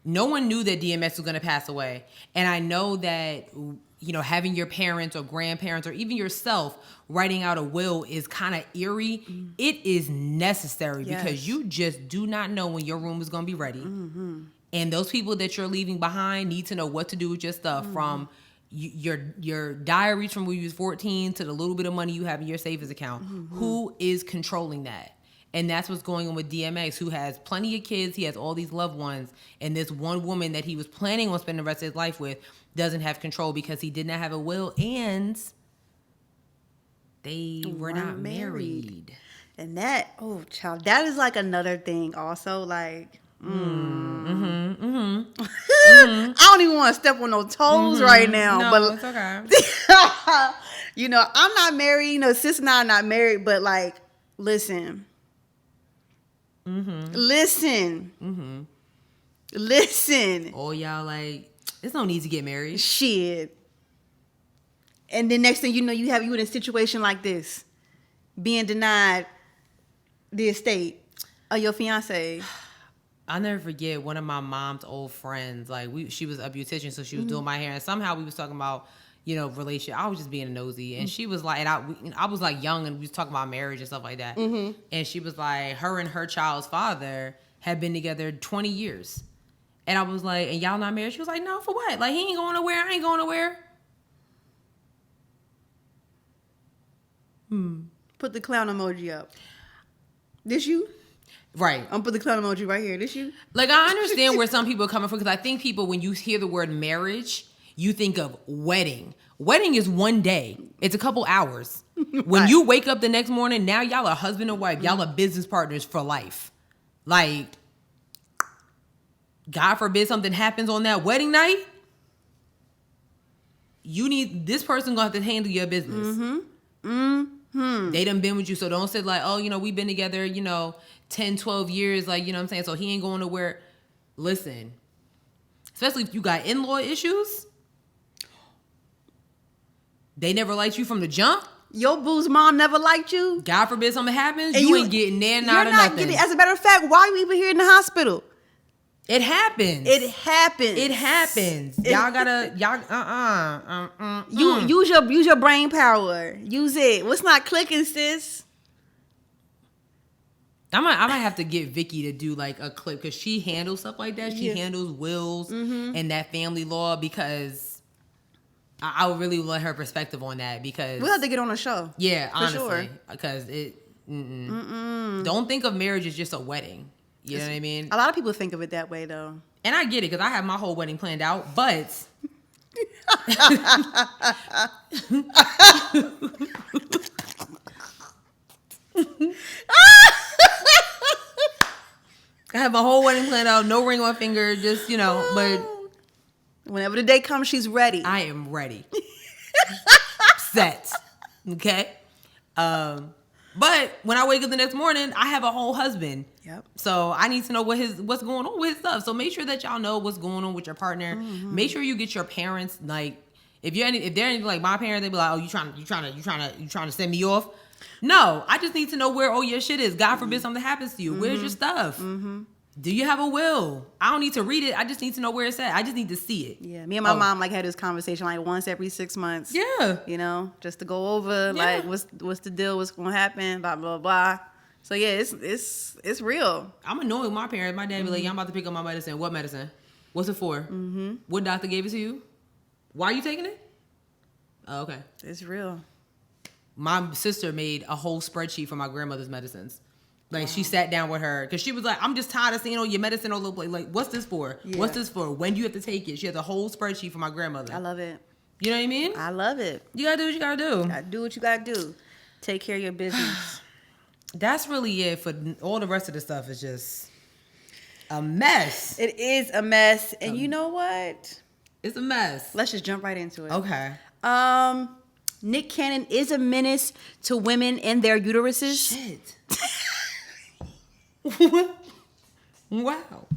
no one knew that DMX was going to pass away. And I know that, you know, having your parents or grandparents or even yourself writing out a will is kind of eerie. Mm. It is necessary because you just do not know when your room is going to be ready. Mm-hmm. And those people that you're leaving behind need to know what to do with your stuff, from your diaries from when you was 14 to the little bit of money you have in your savings account. Mm-hmm. Who is controlling that? And that's what's going on with DMX, who has plenty of kids. He has all these loved ones. And this one woman that he was planning on spending the rest of his life with doesn't have control because he did not have a will and they were not married. And that, child, that is like another thing also. Like, I don't even want to step on no toes right now. No, but it's okay. You know, I'm not married. You know, sis and I are not married. But, like, listen. Listen. Oh, y'all, like, there's no need to get married. Shit. And then next thing you know, you in a situation like this, being denied the estate of your fiance. I'll never forget one of my mom's old friends. Like, she was a beautician, so she was doing my hair, and somehow we was talking about, relationship. I was just being nosy, and she was like, and I was like young, and we was talking about marriage and stuff like that. Mm-hmm. And she was like, her and her child's father had been together 20 years, and I was like, and y'all not married? She was like, no, for what? Like, he ain't going nowhere. I ain't going nowhere. Put the clown emoji up. This you? Right. I'm put the clown emoji right here. This you? Like, I understand where some people are coming from, because I think people, when you hear the word marriage, you think of wedding. Wedding is one day. It's a couple hours. When Right. you wake up the next morning, now y'all are husband and wife. Y'all are business partners for life. Like, God forbid something happens on that wedding night, this person gonna have to handle your business. They done been with you, so don't say like, oh, we've been together, 10, 12 years, like, you know what I'm saying? So he ain't going nowhere. Listen, especially if you got in-law issues, they never liked you from the jump. Your boo's mom never liked you. God forbid something happens, And you ain't getting there, not or nothing. As a matter of fact, why are we even here in the hospital? It happens. It happens. It happens. Y'all gotta, Use your brain power. Use it. What's not clicking, sis? I might have to get Vicky to do like a clip, because she handles stuff like that. She handles wills and that family law, because I would really want her perspective on that, because We'll have to get on a show. Yeah, honestly, sure. because don't think of marriage as just a wedding. You know what I mean? A lot of people think of it that way, though. And I get it, because I have my whole wedding planned out, but I have my whole wedding planned out, no ring on finger, just, but Whenever the day comes, she's ready. I am ready. Set. Okay? But when I wake up the next morning, I have a whole husband. Yep. So I need to know what's going on with his stuff. So make sure that y'all know what's going on with your partner. Mm-hmm. Make sure you get your parents, like, if they're anything like my parents, they be like, oh, you trying to send me off? No, I just need to know where all your shit is. God forbid something happens to you. Where's your stuff? Mm-hmm. Do you have a will? I don't need to read it. I just need to know where it's at. I just need to see it. Yeah, me and my mom had this conversation like once every 6 months. Yeah, just to go over like what's the deal, what's gonna happen, blah blah blah. So yeah, it's real. I'm annoyed with my parents. My dad be like, "Yeah, I'm about to pick up my medicine. What medicine? What's it for? Mm-hmm. What doctor gave it to you? Why are you taking it? Oh, okay, it's real." My sister made a whole spreadsheet for my grandmother's medicines. Like, she sat down with her, because she was like, I'm just tired of seeing all your medicine all over the place. Like, what's this for? Yeah. What's this for? When do you have to take it? She has a whole spreadsheet for my grandmother. I love it. You know what I mean? I love it. You gotta do what you gotta do. You gotta do what you gotta do. Take care of your business. That's really it. For all the rest of the stuff is just a mess. It is a mess. And you know what? It's a mess. Let's just jump right into it. Okay. Nick Cannon is a menace to women and their uteruses. Shit. Wow.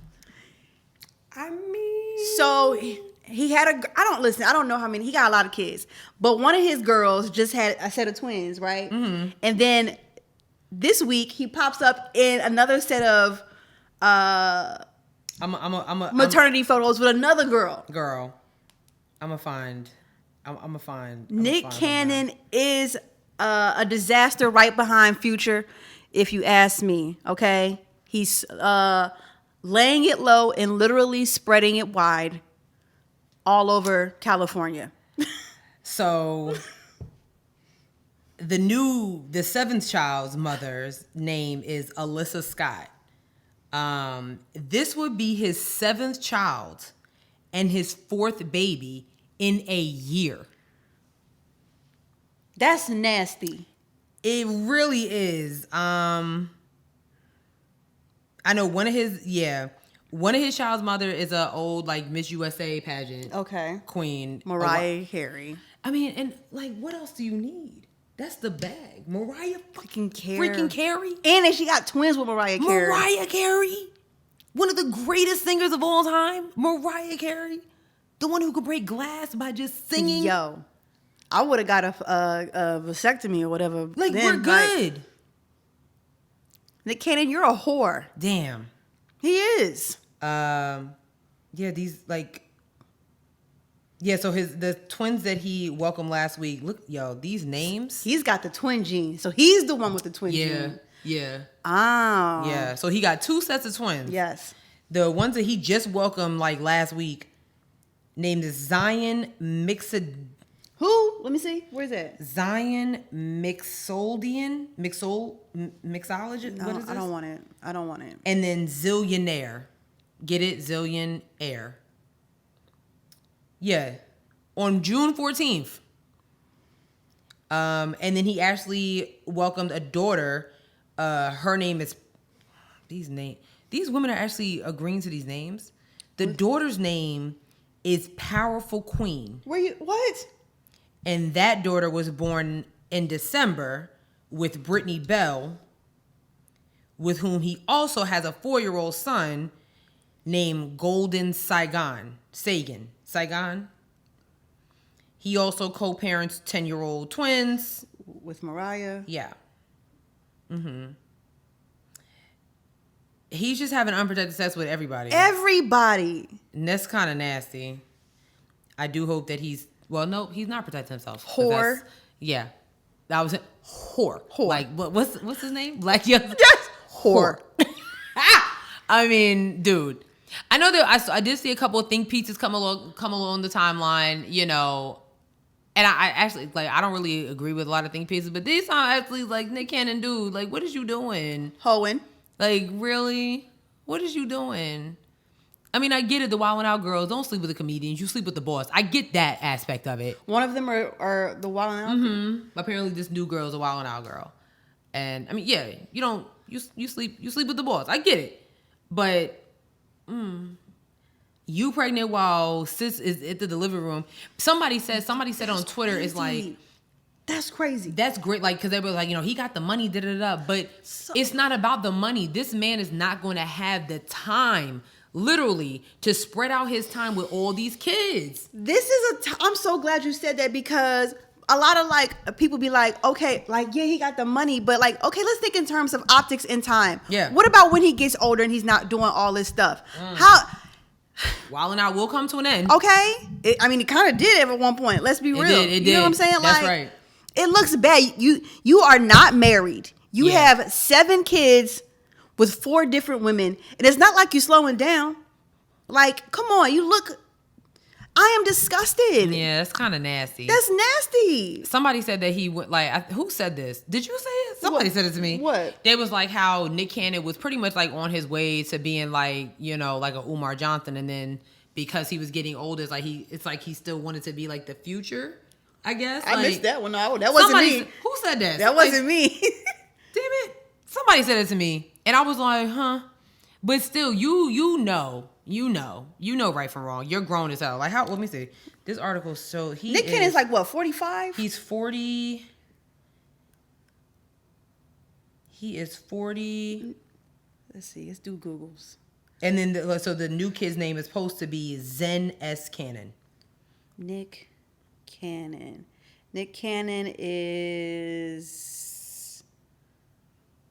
I mean, so he had I don't know how many, he got a lot of kids, but one of his girls just had a set of twins, right? Mm-hmm. And then this week he pops up in another set of maternity photos with another girl. I'm gonna find Nick Cannon is a disaster right behind Future, if you ask me. Okay, he's laying it low and literally spreading it wide all over California. So the seventh child's mother's name is Alyssa Scott. This would be his seventh child and his fourth baby in a year. That's nasty. It really is. I know one of his child's mother is a old like Miss USA pageant. Okay. Queen. Mariah Carey. I mean, and like, what else do you need? That's the bag. Mariah freaking Carey. And then she got twins with Mariah Carey. Mariah Carey. One of the greatest singers of all time. Mariah Carey. The one who could break glass by just singing. Yo. I would have got a vasectomy or whatever. Like, we're good. Like, Nick Cannon, you're a whore. Yeah, so the twins that he welcomed last week. Look, yo, these names. He's got the twin gene, so he's the one with the twin gene. Yeah. Oh. Yeah. So he got 2 sets of twins. Yes. The ones that he just welcomed like last week, named Zion Who? Let me see. Where's that? Zion Mixologist. No, What is this? I don't want it. I don't want it. And then Zillionaire. Get it? Zillionaire. Yeah. On June 14th. And then he actually welcomed a daughter. Her name is these women are actually agreeing to these names. The daughter's name is Powerful Queen. What? And that daughter was born in December with Brittany Bell, with whom he also has a 4-year-old son named Golden Sagan. He also co-parents 10-year-old twins. With Mariah. Yeah. Mm-hmm. He's just having unprotected sex with everybody. Everybody. And that's kind of nasty. I do hope that he's not protecting himself. Whore. Yeah. That was it. Whore. Like, what's his name? Black young. Yes. Whore. I mean, dude. I know that I did see a couple of think pieces come along the timeline, you know, and I actually, like, I don't really agree with a lot of think pieces, but these sound actually like Nick Cannon, dude. Like, what is you doing? Hoeing. Like, really? What is you doing? I mean, I get it. The Wild 'N Out girls don't sleep with the comedians. You sleep with the boss. I get that aspect of it. One of them are the Wild 'N Out. Mm-hmm. Apparently, this new girl is a Wild 'N Out girl, and I mean, yeah, you sleep with the boss. I get it, but you pregnant while sis is at the delivery room. Somebody said on Twitter is like. That's crazy. That's great. Like, because everybody's like, you know, he got the money, da-da-da. But it's not about the money. This man is not going to have the time, literally, to spread out his time with all these kids. I'm so glad you said that, because a lot of, like, people be like, okay, like, yeah, he got the money, but, like, okay, let's think in terms of optics and time. Yeah. What about when he gets older and he's not doing all this stuff? How... Wild 'N Out will come to an end. Okay. It kind of did at one point. Let's be real. It did. You know what I'm saying? That's like, right. It looks bad. You are not married. You have 7 kids with 4 different women. And it's not like you're slowing down. Like, come on. You look... I am disgusted. Yeah, that's kind of nasty. That's nasty. Somebody said that he went, like, who said this? Did you say it? Somebody said it to me. What? They was like how Nick Cannon was pretty much like on his way to being like, you know, like a Umar Johnson. And then because he was getting older, it's like he still wanted to be like the future, I guess. I like, missed that one. No, that wasn't me. Who said that? That wasn't me. Damn it. Somebody said it to me. And I was like, huh? But still, you know right from wrong. You're grown as hell. Like, how? Let me see. This article Nick Cannon's like what, 45? He's 40. He is 40. Let's see. Let's do Googles. And then the new kid's name is supposed to be Zen S. Cannon. Nick Cannon. Nick Cannon is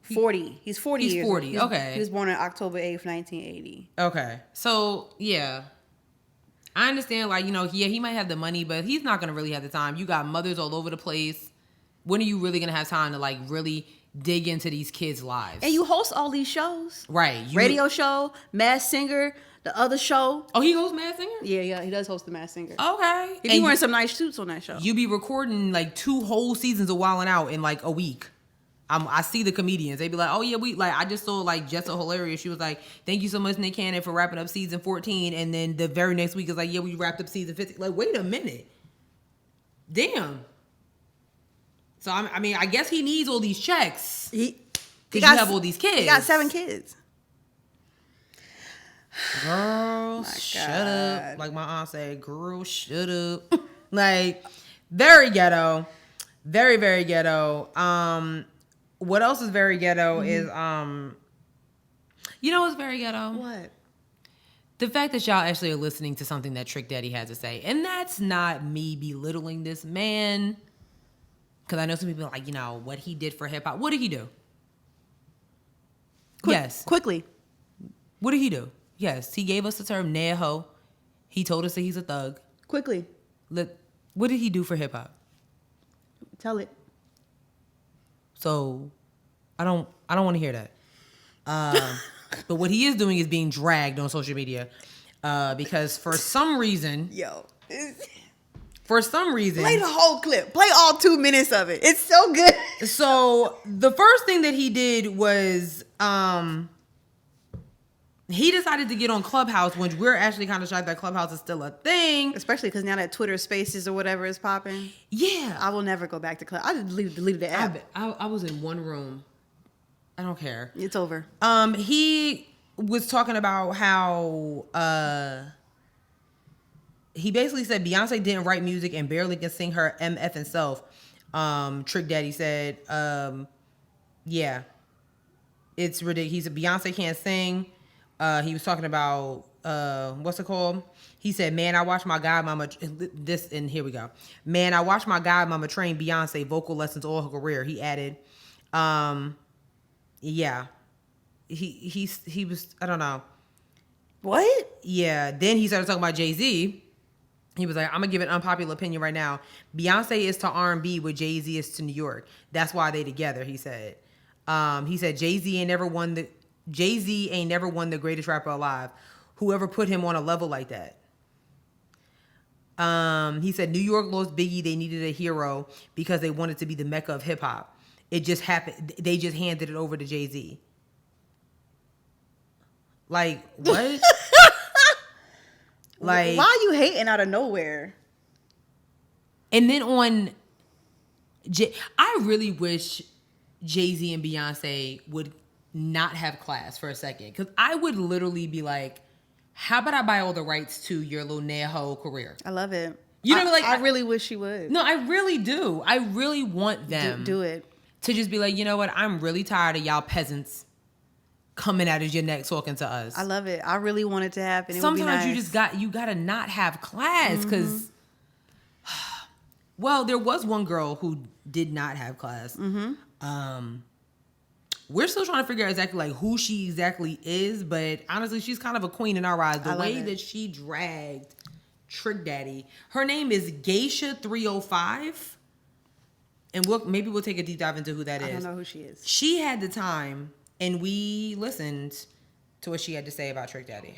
40. He's 40 He's years 40. old. Okay. He was born on October 8th, 1980. Okay. So, yeah. I understand, like, you know, yeah, he might have the money, but he's not going to really have the time. You got mothers all over the place. When are you really going to have time to, like, really dig into these kids' lives? And you host all these shows. Right. Radio show, Masked Singer, the other show. Oh, he hosts Masked Singer? Yeah, he does host the Masked Singer. Okay. He be wearing some nice suits on that show. You be recording, like, 2 whole seasons of Wild 'N Out in, like, a week. I see the comedians. They be like, oh, yeah, I just saw, like, Jessa Hilarious. She was like, thank you so much, Nick Cannon, for wrapping up season 14. And then the very next week is like, yeah, we wrapped up season 15. Like, wait a minute. Damn. So, I mean, I guess he needs all these checks. Because you have all these kids. He got 7 kids. Girl, shut up. Like my aunt said, girl, shut up. Like, very ghetto. Very, very ghetto. What else is very ghetto is, you know what's very ghetto? What? The fact that y'all actually are listening to something that Trick Daddy has to say. And that's not me belittling this man. Because I know some people are like, you know, what he did for hip hop. What did he do? Yes. Quickly. What did he do? Yes. He gave us the term neho. He told us that he's a thug. Quickly. What did he do for hip hop? Tell it. So, I don't want to hear that. But what he is doing is being dragged on social media because for some reason, play the whole clip. Play all 2 minutes of it. It's so good. So the first thing that he did was he decided to get on Clubhouse, which we're actually kind of shocked that Clubhouse is still a thing. Especially because now that Twitter Spaces or whatever is popping. Yeah. I will never go back to Clubhouse. I just deleted the app. I was in one room. I don't care. It's over. He was talking about how he basically said Beyonce didn't write music and barely can sing her MF and self. Trick Daddy said, yeah, it's ridiculous. He said Beyonce can't sing. He was talking about what's it called? He said, "Man, I watched my godmama this," and here we go. "Man, I watched my godmama train Beyonce vocal lessons all her career." He added, "Yeah, he was I don't know what." Yeah. Then he started talking about Jay-Z. He was like, "I'm gonna give an unpopular opinion right now. Beyonce is to R&B what Jay-Z is to New York. That's why they together." He said. He said Jay-Z ain't never won the greatest rapper alive. Whoever put him on a level like that. He said New York lost Biggie. They needed a hero because they wanted to be the mecca of hip hop. It just happened. They just handed it over to Jay-Z. Like, what? Like, why are you hating out of nowhere? And then I really wish Jay-Z and Beyonce would not have class for a second, because I would literally be like, how about I buy all the rights to your little Neho career? I love it. You know, like, I really wish you would. No, I really do. I really want them do it. To just be like, you know what? I'm really tired of y'all peasants coming out of your neck talking to us. I love it. I really want it to happen. Sometimes you gotta not have class, because well, there was one girl who did not have class. We're still trying to figure out exactly like who she exactly is, but honestly, she's kind of a queen in our eyes. The way that she dragged Trick Daddy. Her name is Geisha305. And maybe we'll take a deep dive into who that is. I don't know who she is. She had the time, and we listened to what she had to say about Trick Daddy.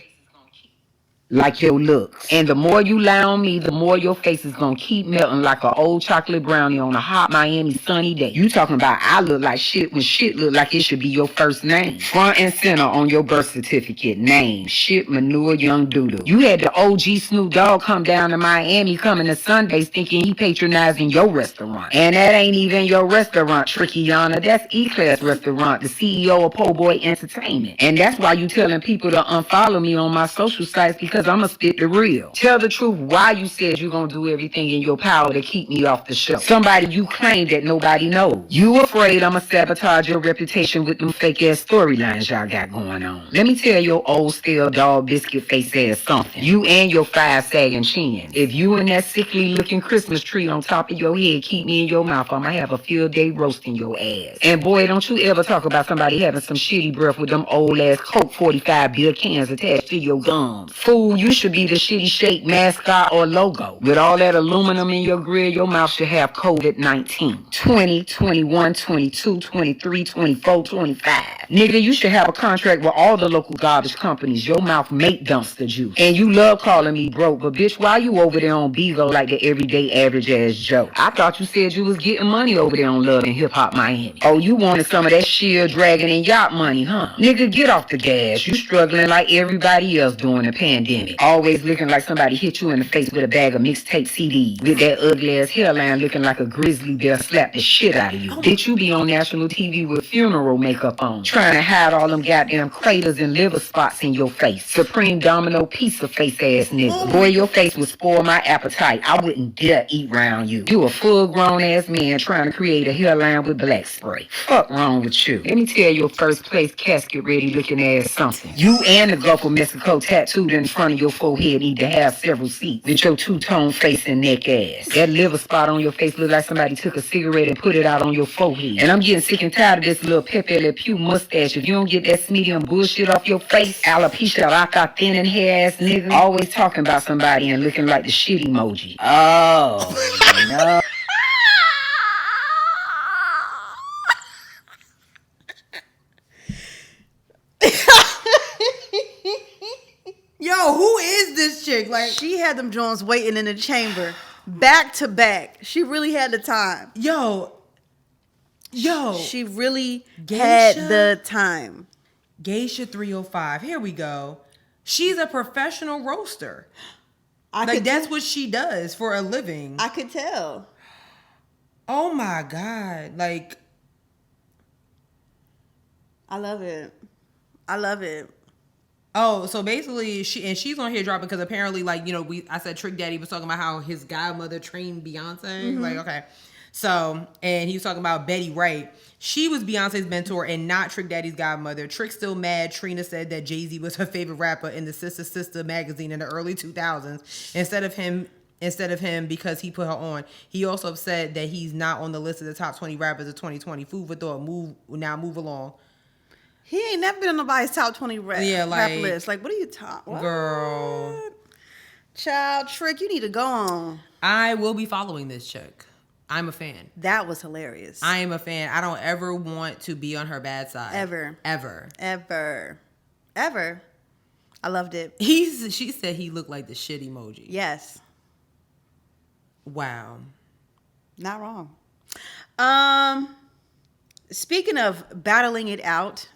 Like your looks. And the more you lie on me, the more your face is gonna keep melting like an old chocolate brownie on a hot Miami sunny day. You talking about I look like shit when shit look like it should be your first name. Front and center on your birth certificate. Name, shit, manure, young doodle. You had the OG Snoop Dogg come down to Miami coming to Sundays thinking he patronizing your restaurant. And that ain't even your restaurant, Trickiana. That's E-Class Restaurant, the CEO of Po' Boy Entertainment. And that's why you telling people to unfollow me on my social sites, because I'ma spit the real. Tell the truth why you said you gonna do everything in your power to keep me off the show. Somebody you claim that nobody knows. You afraid I'ma sabotage your reputation with them fake ass storylines y'all got going on. Let me tell your old stale dog biscuit face ass something. You and your 5 sagging chin. If you and that sickly looking Christmas tree on top of your head keep me in your mouth, I'ma have a field day roasting your ass. And boy, don't you ever talk about somebody having some shitty breath with them old ass Coke 45 beer cans attached to your gums. Fool, you should be the shitty shake mascot or logo. With all that aluminum in your grill, your mouth should have COVID-19. 20, 21, 22, 23, 24, 25. Nigga, you should have a contract with all the local garbage companies. Your mouth make dumpster juice. And you love calling me broke, but bitch, why you over there on Bevo like the everyday average ass Joe? I thought you said you was getting money over there on Love and Hip Hop Miami. Oh, you wanted some of that shield dragon and yacht money, huh? Nigga, get off the gas. You struggling like everybody else during the pandemic. Always looking like somebody hit you in the face with a bag of mixtape CDs. With that ugly ass hairline looking like a grizzly bear slapped the shit out of you. Bitch, you be on national TV with funeral makeup on, trying to hide all them goddamn craters and liver spots in your face. Supreme Domino pizza face ass nigga. Boy, your face would spoil my appetite. I wouldn't dare eat round you. You a full grown ass man trying to create a hairline with black spray. Fuck wrong with you? Let me tell your first place casket ready looking ass something. You and the Gulf of Mexico tattooed in front front of your forehead need to have several seats. With your two-tone face and neck ass. That liver spot on your face look like somebody took a cigarette and put it out on your forehead. And I'm getting sick and tired of this little Pepe Le Pew mustache. If you don't get that medium bullshit off your face, alopecia raka thin and hair ass nigga, always talking about somebody and looking like the shit emoji. Oh, no. Yo, who is this chick? Like, She had them Jones waiting in the chamber, back to back. She really had the time. yo. She really Geisha? had the time. Geisha 305. Here we go. She's a professional roaster. That's what she does for a living. I could tell. Oh my God. Like, I love it. I love it. oh, so basically she's on here dropping because apparently, like, you know, I said Trick Daddy was talking about how his godmother trained Beyonce. Mm-hmm. Like, okay. So, and he was talking about Betty Wright. She was Beyonce's mentor and not Trick Daddy's godmother. Trick's still mad. Trina said that Jay-Z was her favorite rapper in the Sister Sister magazine in the early 2000s instead of him because he put her on. He also said that he's not on the list of the top 20 rappers of 2020. Food for thought. Move along. He ain't never been on nobody's top 20 rap like, list. Like, what are you talking? Girl. Child, Trick, you need to go on. I will be following this chick. I'm a fan. That was hilarious. I am a fan. I don't ever want to be on her bad side. Ever. I loved it. She said he looked like the shit emoji. Yes. Wow. Not wrong. Speaking of battling it out,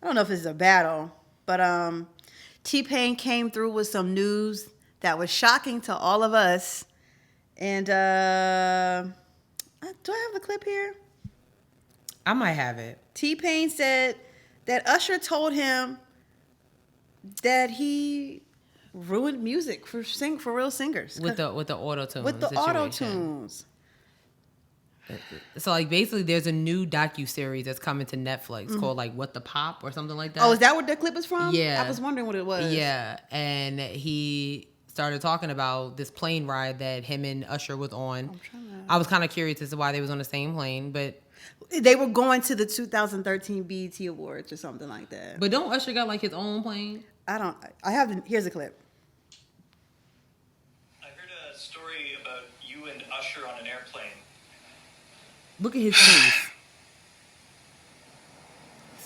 I don't know if it's a battle, but T-Pain came through with some news that was shocking to all of us. And do I have the clip here? I might have it. T-Pain said that Usher told him that he ruined music for real singers with the auto-tune. With the auto-tunes. So, like, basically there's a new docu-series that's coming to Netflix called, like, What the Pop or something like that. Oh, is that what the clip is from? Yeah. I was wondering what it was. Yeah. And he started talking about this plane ride that him and Usher was on. I was kind of curious as to why they was on the same plane, but they were going to the 2013 BET Awards or something like that. But don't Usher got like his own plane? Here's a clip. I heard a story about you and Usher on an airplane. Look at his face.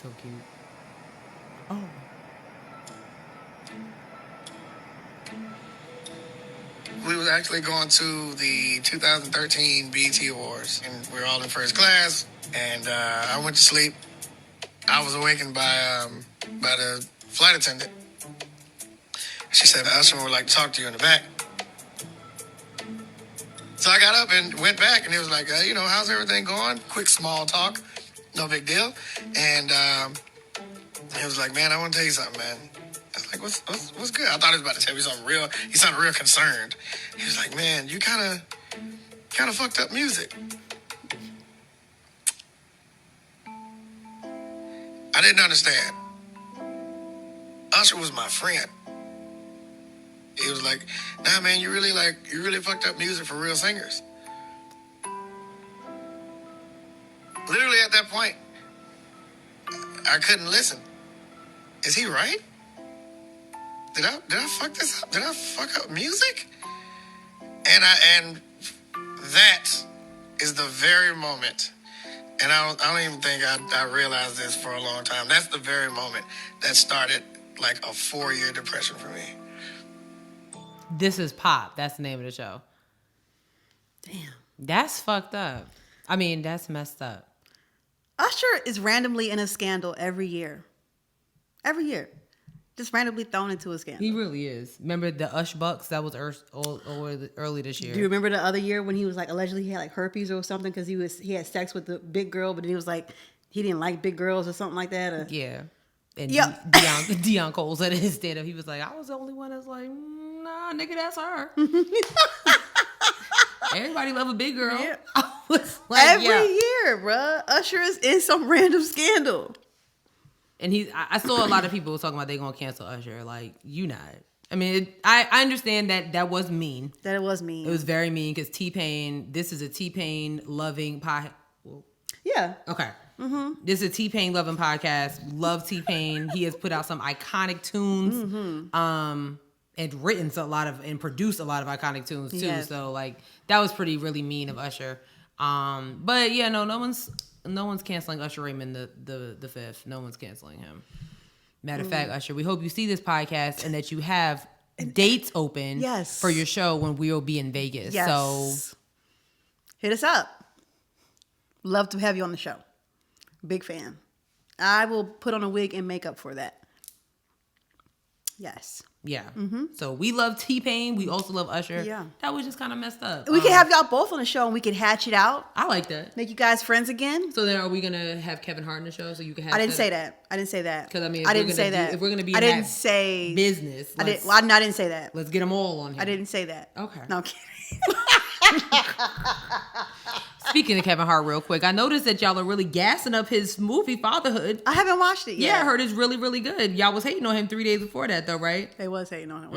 So cute. Oh. We was actually going to the 2013 BET Awards, and we were all in first class. And I went to sleep. I was awakened by the flight attendant. She said, "Usher would like to talk to you in the back." So I got up and went back, and it was like, how's everything going? Quick small talk, no big deal. And he was like, "Man, I want to tell you something, man." I was like, what's good? I thought he was about to tell me something real. He sounded real concerned. He was like, "Man, you kind of fucked up music." I didn't understand. Usher was my friend. He was like, "Nah, man, you really fucked up music for real singers." Literally at that point, I couldn't listen. Is he right? Did I fuck this up? Did I fuck up music? And that is the very moment. And I don't even think I realized this for a long time. That's the very moment that started like a 4-year depression for me. This is Pop. That's the name of the show. Damn. That's fucked up. I mean, that's messed up. Usher is randomly in a scandal every year. Every year. Just randomly thrown into a scandal. He really is. Remember the Ush Bucks? That was early this year. Do you remember the other year when he was like allegedly he had like herpes or something because he had sex with the big girl, but then he was like he didn't like big girls or something like that? Or... Yeah. And Yep. Deion Cole said in his stand-up, he was like, "I was the only one that's like, nah, nigga, that's her." Everybody love a big girl. Yeah. I was like, every yeah. year, bruh. Usher is in some random scandal. And I saw a lot of people talking about they gonna cancel Usher. Like, you not. I mean, I understand that was mean. That it was mean. It was very mean because T-Pain, this is a T-Pain loving podcast. Yeah. Okay. This is a T-Pain loving podcast. Love T-Pain. He has put out some iconic tunes. And written and produced a lot of iconic tunes too. Yes. So like that was really mean of Usher. But yeah, no one's canceling Usher Raymond the fifth. No one's canceling him. Matter of fact, Usher, we hope you see this podcast and that you have dates open for your show when we will be in Vegas. Yes. So hit us up. Love to have you on the show. Big fan. I will put on a wig and makeup for that. Yes. yeah. So we love T-Pain. We also love Usher. Yeah. That was just kind of messed up. We can have y'all both on the show and we can hatch it out. I like that. Make you guys friends again. So then are we going to have Kevin Hart in the show so you can have I didn't say that. Because I mean, I didn't say that. If we're going to be I didn't say business. I didn't say that. Let's get them all on here. I didn't say that. Okay. No, I'm kidding. Speaking of Kevin Hart real quick, I noticed that y'all are really gassing up his movie Fatherhood. I haven't watched it yet. Yeah, I heard it's really good. Y'all was hating on him 3 days before that though, right? They was hating on it.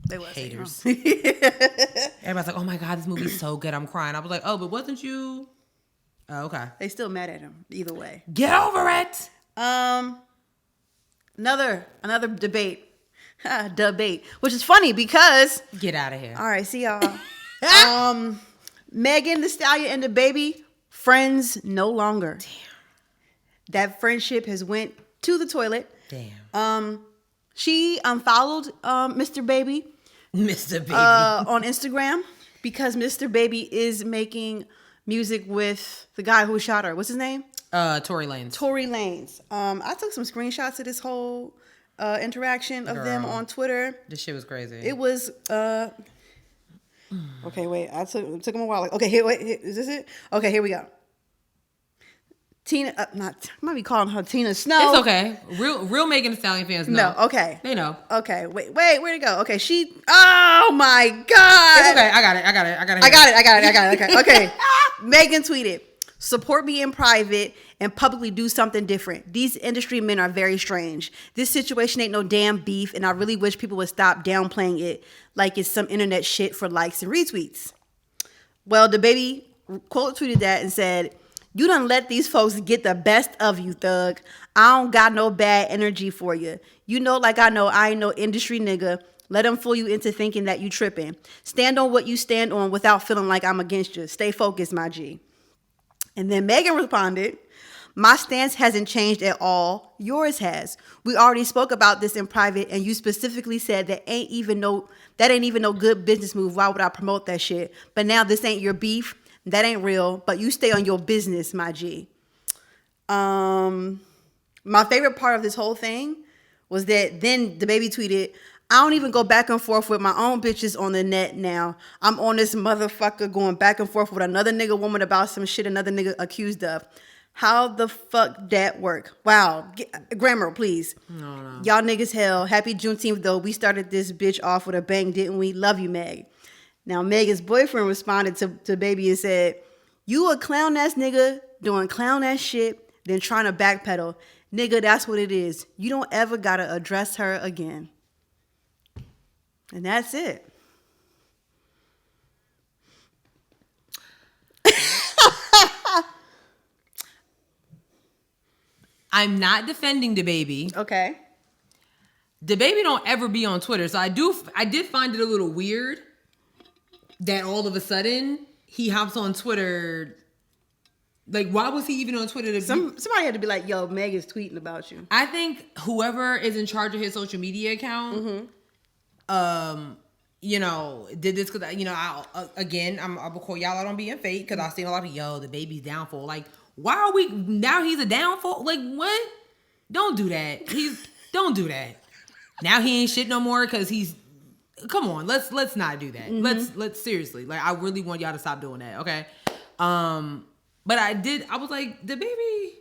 They was Haters. hating on it. Everybody's like, oh my God, this movie's so good. I'm crying. I was like, oh, but wasn't you? Oh, okay. They still mad at him either way. Get over it. Another debate. Debate. Which is funny because Get out of here. all right, see y'all. Megan Thee Stallion and DaBaby, friends no longer. Damn. That friendship has went to the toilet. Damn. She unfollowed Mr. Baby Mr. Baby. on Instagram because Mr. Baby is making music with the guy who shot her. What's his name? Tory Lanez. Tory Lanez. I took some screenshots of this whole interaction of them on Twitter. This shit was crazy. It was okay, wait. I took them a while. Okay, here, wait. Is this it? Okay, here we go. Tina, I might be calling her Tina Snow. It's okay. Real Megan Thee Stallion fans know. No, okay. They know. Okay, wait, where'd it go? Okay, oh my God. It's okay. I got it. Okay. Megan tweeted, support me in private and publicly do something different. These industry men are very strange. This situation ain't no damn beef, and I really wish people would stop downplaying it like it's some internet shit for likes and retweets. Well, DaBaby quote tweeted that and said, you done let these folks get the best of you, thug. I don't got no bad energy for you. You know like I know I ain't no industry nigga. Let them fool you into thinking that you tripping. Stand on what you stand on without feeling like I'm against you. Stay focused, my G. And then Megan responded, my stance hasn't changed at all. Yours has. We already spoke about this in private, and you specifically said that ain't even no good business move. Why would I promote that shit? But now this ain't your beef. That ain't real, but you stay on your business, my G. My favorite part of this whole thing was that then DaBaby tweeted, I don't even go back and forth with my own bitches on the net now. I'm on this motherfucker going back and forth with another nigga woman about some shit another nigga accused of. How the fuck that work? Wow. Grammar, please. No. Y'all niggas hell. Happy Juneteenth, though. We started this bitch off with a bang, didn't we? Love you, Meg. Now, Megan's boyfriend responded to Baby and said, you a clown ass nigga doing clown ass shit, then trying to backpedal. Nigga, that's what it is. You don't ever gotta address her again. And that's it. I'm not defending DaBaby. Okay. DaBaby don't ever be on Twitter, so I did find it a little weird that all of a sudden he hops on Twitter. Like, why was he even on Twitter? Somebody had to be like, yo, Meg is tweeting about you. I think whoever is in charge of his social media account, did this because, I'm gonna call y'all out on being fake because I've seen a lot of, DaBaby's downfall. Like, why are we, now he's a downfall? Like, what? Don't do that. Don't do that. Now he ain't shit no more because he's, come on, let's not do that. Let's seriously, like, I really want y'all to stop doing that, okay? But I was like, DaBaby,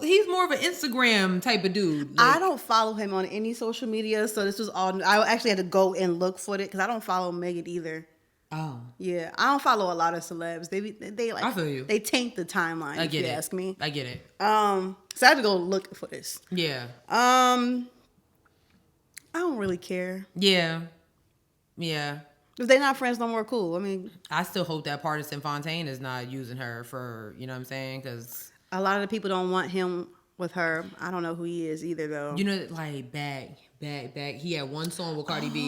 he's more of an Instagram type of dude. Like, I don't follow him on any social media, so this was all new. I actually had to go and look for it because I don't follow Megan either. Oh. Yeah, I don't follow a lot of celebs. They like I feel you. They taint the timeline. I get if you it. ask me. I get it. So I had to go look for this. Yeah. I don't really care. Yeah. Yeah. If they're not friends no more, cool. I mean, I still hope that Partisan Fontaine is not using her for, you know what I'm saying? Because a lot of the people don't want him with her. I don't know who he is either, though. you know, like back. He had one song with Cardi B.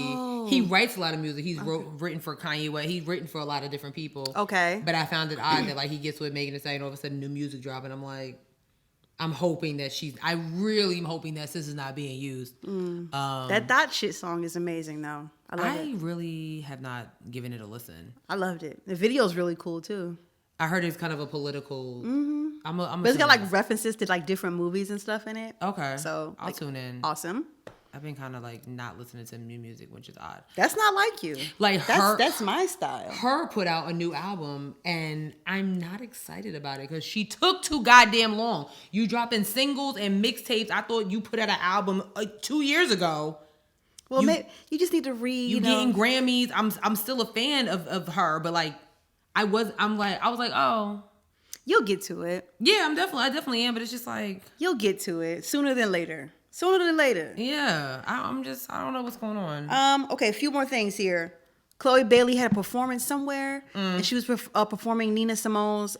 He writes a lot of music. He's written for Kanye West. He's written for a lot of different people. Okay. But I found it odd that like he gets with Megan Thee Stallion, all of a sudden new music dropping. I'm like, I'm hoping that I really am hoping that this is not being used. That Dot Shit song is amazing, though. I love it. I really have not given it a listen. I loved it. The video's really cool too. I heard it's kind of a political. But it's got like references to like different movies and stuff in it. Okay. So I'll tune in. Awesome. I've been kind of like not listening to new music, which is odd. That's not like you. Like that's my style. Her put out a new album, and I'm not excited about it because she took too goddamn long. You dropping singles and mixtapes. I thought you put out an album 2 years ago. Well, you just need to read. You getting Grammys. I'm still a fan of her, but like I was like, oh, you'll get to it. yeah, I definitely am, but it's just like You'll get to it sooner than later. Sooner than later. yeah, I don't know what's going on. Okay, a few more things here. Chloe Bailey had a performance somewhere, and she was performing Nina Simone's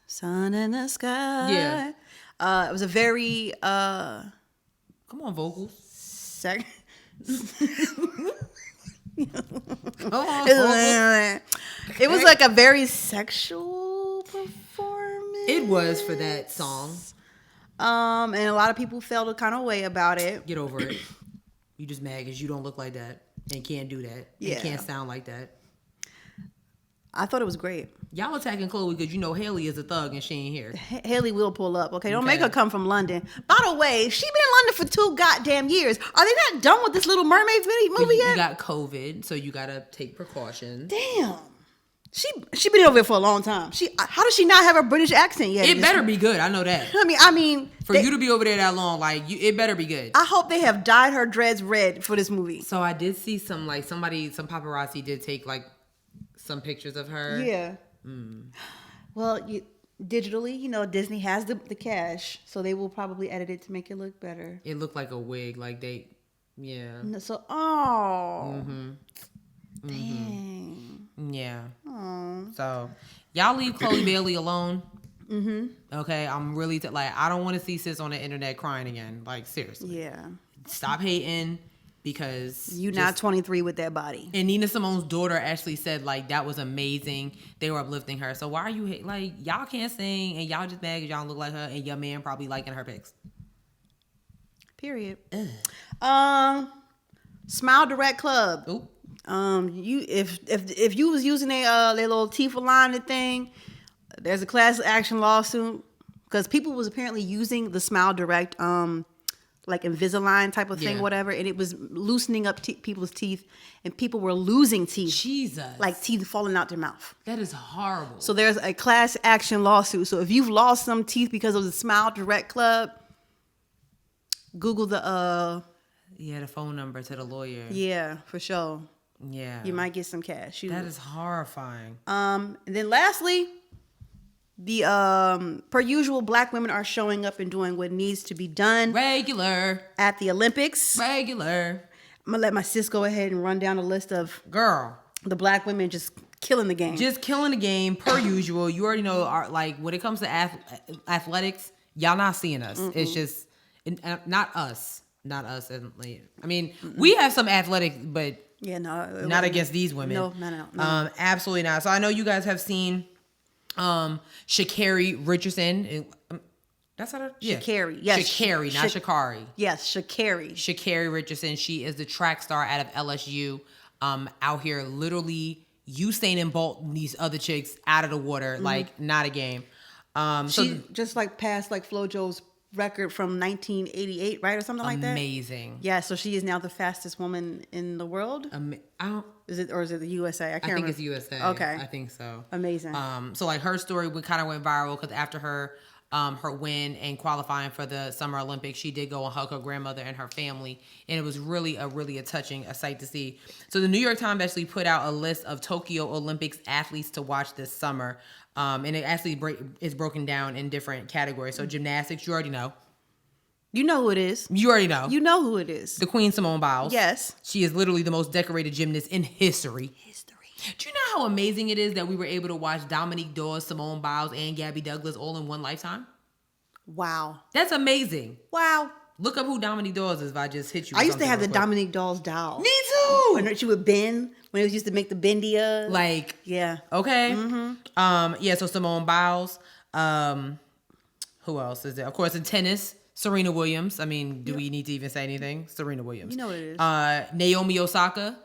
"Sun in the Sky." Yeah. It was a very Come on, vocals. Come on, vocals. It was like a very sexual performance. It was for that song. And a lot of people felt a kind of way about it. Get over it. You just mad because you don't look like that and can't do that. Yeah. And can't sound like that. I thought it was great. Y'all attacking Chloe because you know Haley is a thug and she ain't here. Haley will pull up. Okay, don't Okay. make her come from London. By the way, she been in London for 2 goddamn years. Are they not done with this Little Mermaid movie You yet? got COVID, so you gotta take precautions. Damn. She been over here for a long time. How does she not have a British accent yet? It better be good. I know that. I mean, For you to be over there that long, like it better be good. I hope they have dyed her dreads red for this movie. So I did see some paparazzi did take like some pictures of her. Yeah. Well, digitally, Disney has the cash, so they will probably edit it to make it look better. It looked like a wig, yeah. So, dang. Yeah. Aww. So y'all leave Chloe Bailey alone. Okay, I'm really I don't want to see sis on the internet crying again. Like seriously. Yeah. Stop hating because You not 23 with that body. And Nina Simone's daughter actually said like that was amazing. They were uplifting her. So why are you like y'all can't sing and y'all just mad because y'all don't look like her and your man probably liking her pics. Period. Smile Direct Club. Oop. If you was using their little teeth aligner thing, there's a class action lawsuit because people was apparently using the Smile Direct like Invisalign type of thing, Yeah. whatever, and it was loosening up people's teeth, and people were losing teeth, Jesus. like teeth falling out their mouth. That is horrible. So there's a class action lawsuit. So if you've lost some teeth because of the Smile Direct Club, Google the the phone number to the lawyer. yeah, for sure. Yeah. You might get some cash. That is horrifying. And then lastly, the per usual, black women are showing up and doing what needs to be done Regular. at the Olympics. Regular. I'm gonna let my sis go ahead and run down a list of Girl. the black women just killing the game. Just killing the game per usual. You already know, like when it comes to athletics, y'all not seeing us. It's just not us. Not us. I mean, we have some athletic, but yeah, no, not against these women. No. Absolutely not. So I know you guys have seen Sha'Carri Richardson. That's how Sha'Carri, yes. Sha'Carri, not Sha'Carri. Yes, Sha'Carri. Sha'Carri Richardson. She is the track star out of LSU. Out here literally Usain and Bolt these other chicks out of the water, like not a game. She just like passed like FloJo's record from 1988, right, or something like that. Amazing. Yeah, so she is now the fastest woman in the world. Is it the USA? I can't remember. think it's USA. Okay, I think so. Amazing. So like her story kind of went viral because after her her win and qualifying for the Summer Olympics. She did go and hug her grandmother and her family, and it was really a touching sight to see. So the New York Times actually put out a list of Tokyo Olympics athletes to watch this summer, and it actually is broken down in different categories. So gymnastics, you already know. You know who it is. You already know. You know who it is. The Queen Simone Biles. Yes. She is literally the most decorated gymnast in history. Do you know how amazing it is that we were able to watch Dominique Dawes, Simone Biles, and Gabby Douglas all in one lifetime? Wow. That's amazing. Wow. Look up who Dominique Dawes is if I just hit you. I used to have the real quick. Dominique Dawes doll. Me too. When she would bend, when it was used to make the bendia. Like, yeah. Okay. Yeah, so Simone Biles. Who else is there? Of course, in tennis, Serena Williams. I mean, do we need to even say anything? Serena Williams. You know what it is. Naomi Osaka.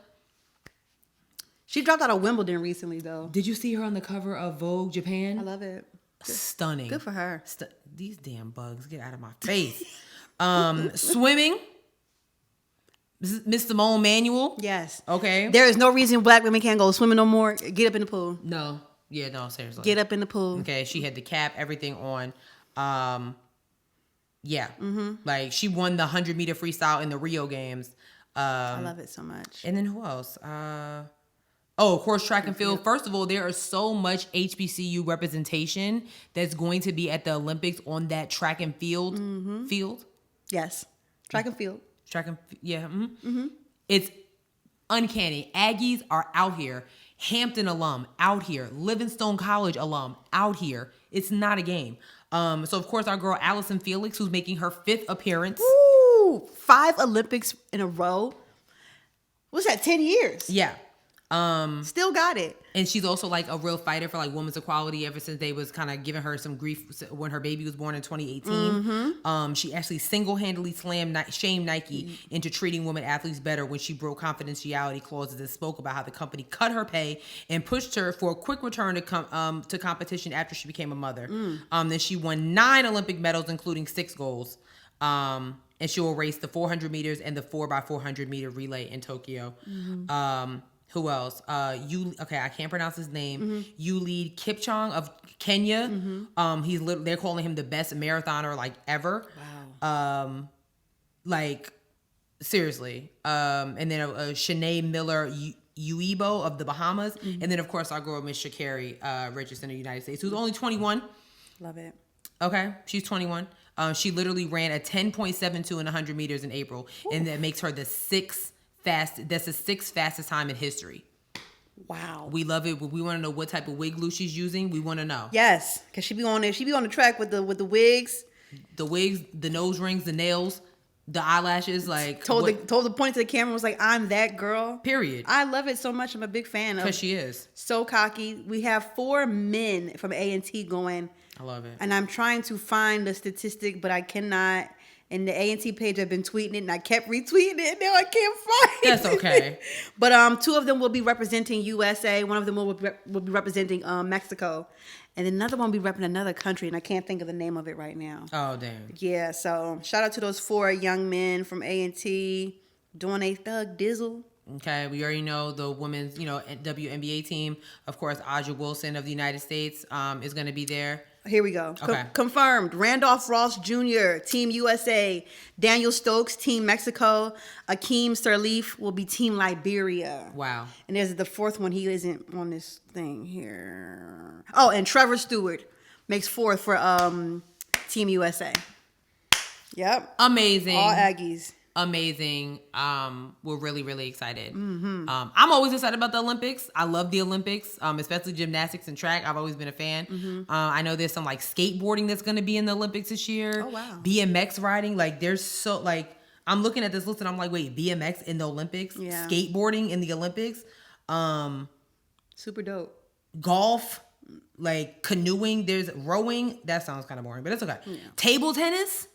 She dropped out of Wimbledon recently, though. Did you see her on the cover of Vogue Japan? I love it. Stunning. Good for her. These damn bugs, get out of my face. Swimming. Miss Simone Manuel. Yes. Okay. There is no reason black women can't go swimming no more. Get up in the pool. No. Yeah, no, seriously. Get up in the pool. Okay, she had the cap, everything on. Yeah. Like, she won the 100-meter freestyle in the Rio Games. I love it so much. And then who else? Of course, track and field. First of all, there is so much HBCU representation that's going to be at the Olympics on that track and field field. Yes. Track and field. It's uncanny. Aggies are out here. Hampton alum out here. Livingstone College alum out here. It's not a game. So of course our girl Allison Felix, who's making her 5th appearance. Woo! 5 Olympics in a row. What's that? 10 years. Yeah. Still got it. And she's also like a real fighter for like women's equality ever since they was kind of giving her some grief when her baby was born in 2018. She actually single-handedly shamed Nike into treating women athletes better when she broke confidentiality clauses and spoke about how the company cut her pay and pushed her for a quick return to competition after she became a mother. Then she won 9 Olympic medals, including 6 golds. And she will race the 400 meters and the 4x400 meter relay in Tokyo. Who else? I can't pronounce his name. Yulid Kipchoge of Kenya. They're calling him the best marathoner like ever. Wow. Like seriously. And then Shanae Miller Uibo of the Bahamas, and then of course our girl Miss Sha'Carri Richardson of the United States, who's only 21. Love it. Okay, she's 21. She literally ran a 10.72 in 100 meters in April, and that makes her the 6th fastest time in history. Wow. We love it. We want to know what type of wig glue she's using. We want to know. Yes, because she be on there. She be on the track with the wigs. The wigs, the nose rings, the nails, the eyelashes. Like told the point to the camera, was like, I'm that girl. Period. I love it so much. I'm a big fan of. Because she is. So cocky. We have 4 men from A&T going. I love it. And I'm trying to find the statistic, but I cannot. And the A&T page, I've been tweeting it, and I kept retweeting it, and now I can't find it. That's okay. But 2 of them will be representing USA. One of them will be representing Mexico. And another one will be representing another country, and I can't think of the name of it right now. Oh, damn. Yeah, so shout out to those 4 young men from A&T doing a thug dizzle. Okay, we already know the women's, WNBA team. Of course, Aja Wilson of the United States is going to be there. Here we go. Okay. Confirmed. Randolph Ross Jr., Team USA. Daniel Stokes, Team Mexico. Akeem Sirleaf will be Team Liberia. Wow. And there's the 4th one. He isn't on this thing here. Oh, and Trevor Stewart makes 4th for Team USA. Yep. Amazing. All Aggies. Amazing. We're really, really excited. I'm always excited about the Olympics. I love the Olympics, especially gymnastics and track. I've always been a fan. I know there's some like skateboarding that's going to be in the Olympics this year. Oh, wow. BMX riding. Like there's so like, I'm looking at this list and I'm like, wait, BMX in the Olympics? Yeah. Skateboarding in the Olympics? Super dope. Golf, like canoeing, there's rowing. That sounds kind of boring, but it's okay. Yeah. Table tennis?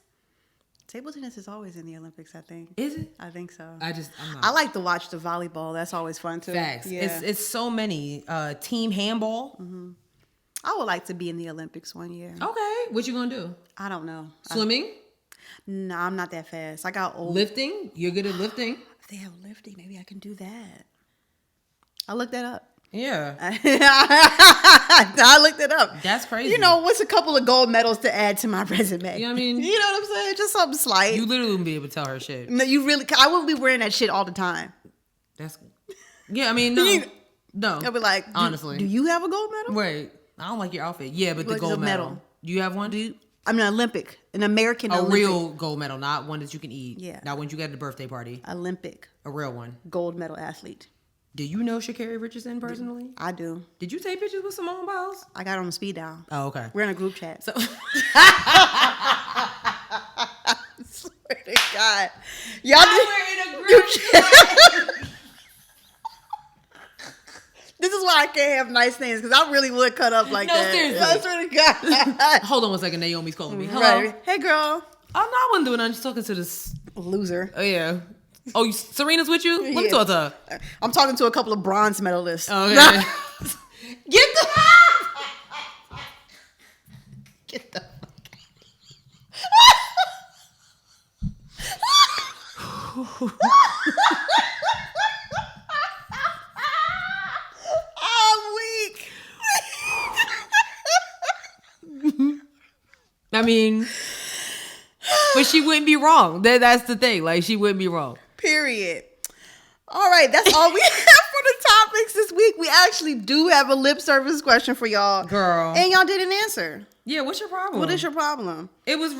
Table tennis is always in the Olympics, I think. Is it? I think so. I'm not. I like to watch the volleyball. That's always fun, too. Facts. Yeah. It's so many. Team handball. I would like to be in the Olympics one year. Okay. What you gonna do? I don't know. Swimming? No, I'm not that fast. I got old. Lifting? You're good at lifting? If they have lifting, maybe I can do that. I'll look that up. Yeah. I looked it up. That's crazy. You know, what's a couple of gold medals to add to my resume? You know what I mean? You know what I'm saying? Just something slight. You literally wouldn't be able to tell her shit. No, you really, I wouldn't be wearing that shit all the time. Yeah, I mean, no. No. I'll be like, honestly. Do you have a gold medal? Wait, I don't like your outfit. Yeah, but the Like gold a medal. medal. Do you have one? I'm an Olympic, an American A Olympic. real gold medal, not one that you can eat. Yeah. Not one you got at the birthday party. Olympic A real one. gold medal athlete. Do you know Sha'Carri Richardson personally? I do. Did you take pictures with Simone Biles? I got her on speed dial. Oh, okay. We're in a group chat. So Swear to God. Y'all we're in a group This is why I can't have nice things, because I really would cut up like No, that. seriously. I swear to God. Hold on one second. Naomi's calling me. Hello. Right. Hey, girl. Oh, no, I wasn't doing nothing. Just talking to this. Loser. Oh, yeah. Oh, Serena's with you? Let me Yeah. talk to her. I'm talking to a couple of bronze medalists. Oh, okay. Get the... Get the I'm weak. I mean, but she wouldn't be wrong. That's the thing. Like, she wouldn't be wrong. Period. All right, that's all we have for the topics this week. We actually do have a lip service question for y'all. Girl. And y'all didn't answer. Yeah, what's your problem? What is your problem? It was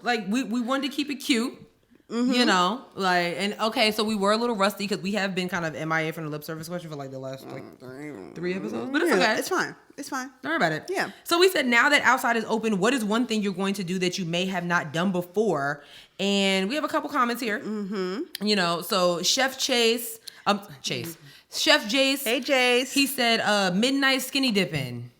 like we wanted to keep it cute. You know, like, and okay, so we were a little rusty because we have been kind of MIA from the lip service question for like the last 3 episodes, but it's okay. It's fine. It's fine. Don't worry about it. Yeah. So we said, now that outside is open, what is one thing you're going to do that you may have not done before? And we have a couple comments here. You know, so Chef Jace. Hey, Jace. He said, midnight skinny dipping.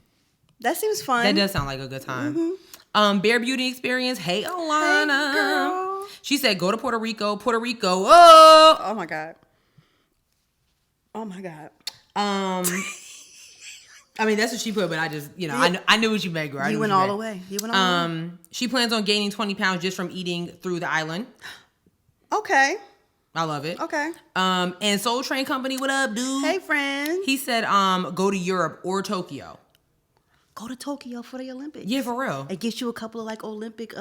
That seems fun. That does sound like a good time. Bare Beauty Experience. Hey, Alana. Hey, girl. She said, go to Puerto Rico. Puerto Rico. Oh. Oh my God. Oh my God. I mean, that's what she put, but I just, you know, I knew what you meant, girl. You went all the way. You went all the way. She plans on gaining 20 pounds just from eating through the island. Okay. I love it. Okay. And Soul Train Company, what up, dude? Hey, friend. He said, go to Europe or Tokyo. Go to Tokyo for the Olympics. Yeah, for real. It gets you a couple of like Olympic,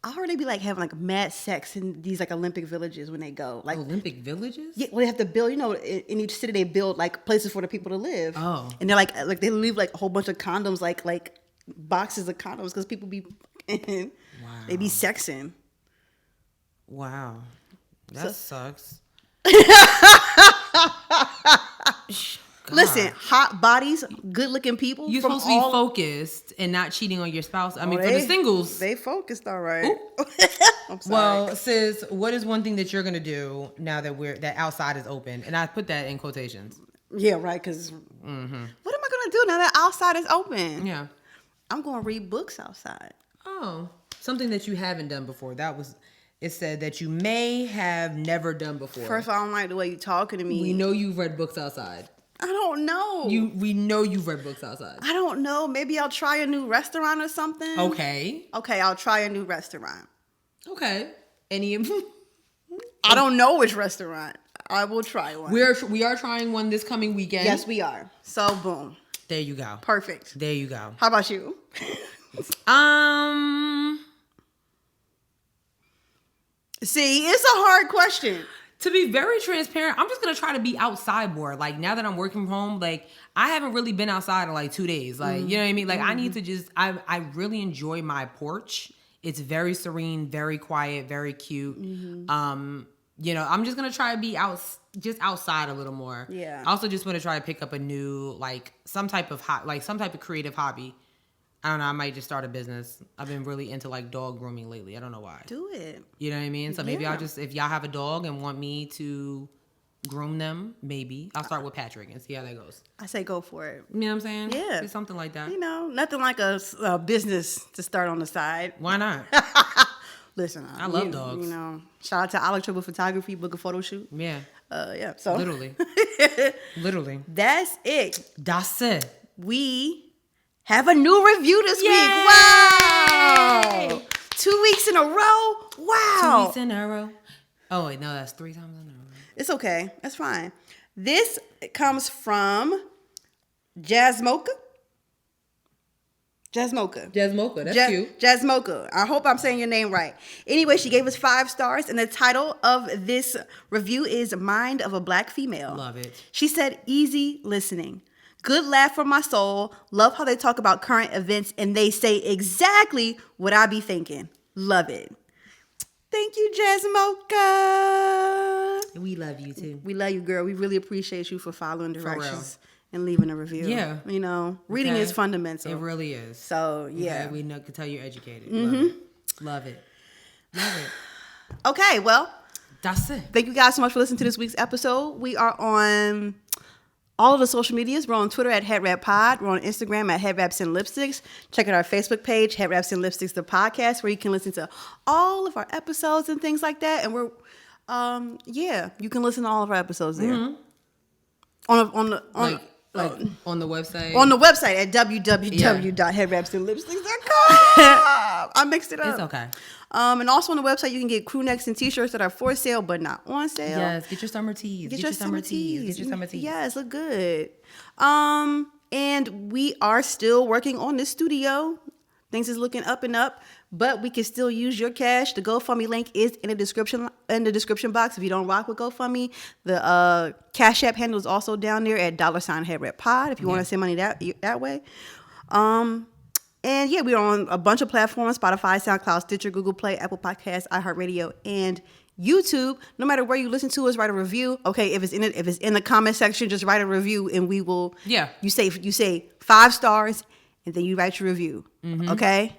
I heard they be like having like mad sex in these like Olympic villages when they go. Like Olympic villages? yeah, well, they have to build. You know, in each city they build like places for the people to live. Oh. And they're like they leave like a whole bunch of condoms, like boxes of condoms, because people be they be sexing. Wow. That sucks. Listen, hot bodies, good looking people. You're supposed to be focused and not cheating on your spouse. I mean, for the singles. They focused, all right. I'm sorry. Well, sis, what is one thing that you're gonna do now that that outside is open? And I put that in quotations. Yeah, right. Because what am I gonna do now that outside is open? Yeah. I'm gonna read books outside. Oh, something that you haven't done before. It said that you may have never done before. First, I don't like the way you're talking to me. We know you've read books outside. I don't know. We know you've read books outside. I don't know. Maybe I'll try a new restaurant or something. Okay. Okay, I'll try a new restaurant. Okay. Any? I don't know which restaurant. I will try one. We are trying one this coming weekend. Yes, we are. So boom. There you go. Perfect. There you go. How about you? See, it's a hard question. To be very transparent, I'm just gonna try to be outside more. Like, now that I'm working from home, like, I haven't really been outside in like 2 days. Like, you know what I mean? Like, I need to just, I really enjoy my porch. It's very serene, very quiet, very cute. You know, I'm just gonna try to be outside a little more. Yeah. I also just want to try to pick up a new, like, some type of creative hobby. I don't know. I might just start a business. I've been really into like dog grooming lately. I don't know why. Do it. You know what I mean? So maybe Yeah. I'll just, if y'all have a dog and want me to groom them, maybe I'll start with Patrick and see how that goes. I say go for it. You know what I'm saying? Yeah. It's something like that. You know, nothing like a business to start on the side. Why not? Listen, I love dogs. You know, shout out to Olive Triple Photography, book a photo shoot. Yeah. Yeah. So Literally. Literally. that's it. That's it. We have a new review this week. Yay! Wow. 2 weeks in a row. Wow. 2 weeks in a row. Oh, wait, no, that's 3 times in a row. It's okay. That's fine. This comes from Jasmoka. Jasmoka. Jasmoka, that's cute. Jasmoka. I hope I'm saying your name right. Anyway, she gave us 5 stars, and the title of this review is Mind of a Black Female. Love it. She said, easy listening. Good laugh from my soul. Love how they talk about current events, and they say exactly what I be thinking. Love it. Thank you, Jasmoka. We love you, too. We love you, girl. We really appreciate you for following real. directions and leaving a review. Yeah. You know, reading is fundamental. It really is. So, yeah. Okay, we can tell you're educated. Mm-hmm. Love it. Love it. Okay, well, That's it. thank you guys so much for listening to this week's episode. We are on all of the social medias. We're on Twitter at Headwrap Pod. We're on Instagram at Headwraps and Lipsticks. Check out our Facebook page, Headwraps and Lipsticks, the podcast, where you can listen to all of our episodes and things like that. And we're, you can listen to all of our episodes there. Mm-hmm. On the website. On the website at www.headwrapsandlipsticks.com. I mixed it up. It's okay. And also on the website, you can get crew necks and t-shirts that are for sale but not on sale. Yes, get your summer tees. Get your summer tees. Get your summer tees. Yes, look good. And we are still working on this studio. Things is looking up and up, but we can still use your cash. The GoFundMe link is in the description box. If you don't rock with GoFundMe, the Cash App handle is also down there at $Headwrap if you want to send money that way. And yeah, we're on a bunch of platforms: Spotify, SoundCloud, Stitcher, Google Play, Apple Podcasts, iHeartRadio, and YouTube. No matter where you listen to us, write a review. Okay, if it's in the comment section, just write a review, and we will. Yeah. You say 5 stars, and then you write your review. Mm-hmm. Okay.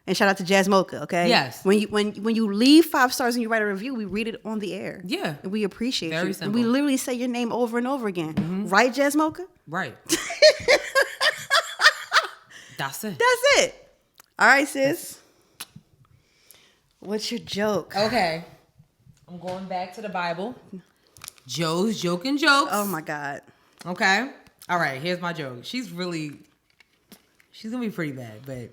And shout out to Jasmoka. Okay. Yes. When you leave 5 stars and you write a review, we read it on the air. Yeah. And we appreciate you. Very simple. And we literally say your name over and over again. Mm-hmm. Right, Jasmoka? Right. That's it. That's it. All right, sis. What's your joke? Okay. I'm going back to the Bible. Joe's joking jokes. Oh my God. Okay. All right. Here's my joke. She's gonna be pretty bad, but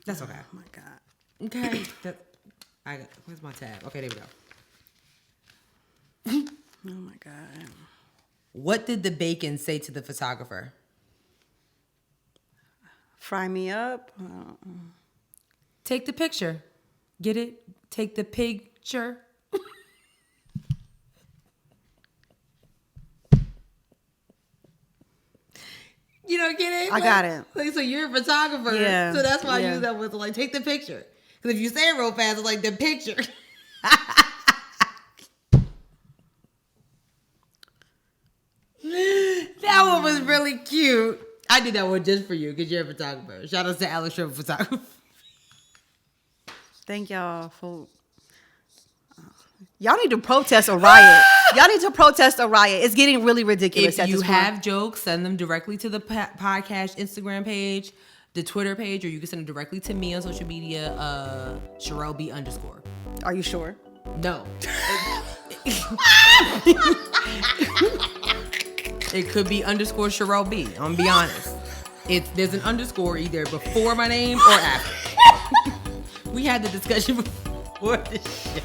that's okay. Oh my God. Okay. Where's my tab? Okay, there we go. Oh my God. What did the bacon say to the photographer? Fry me up. Take the picture. Get it? Take the picture. You don't get it? I got it. Like, so you're a photographer. Yeah. So that's why I use that word to take the picture. Because if you say it real fast, it's like the picture. That one was really cute. I did that one just for you because you're a photographer. Shout out to Alex Trevor Photography. Thank y'all for... Y'all need to protest a riot. Y'all need to protest a riot. It's getting really ridiculous. If you have jokes, send them directly to the podcast Instagram page, the Twitter page, or you can send them directly to me on social media, Sherelle B _. Are you sure? No. It could be _Sherelle B. I'm gonna be honest. There's an underscore either before my name or after. We had the discussion before the show.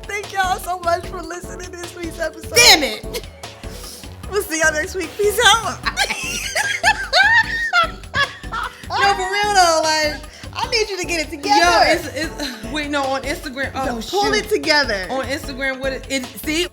Thank y'all so much for listening to this week's episode. Damn it! We'll see y'all next week. Peace out. No, for real though, like, I need you to get it together. Yo, wait, no, on Instagram. Oh, Pull it together. On Instagram, see?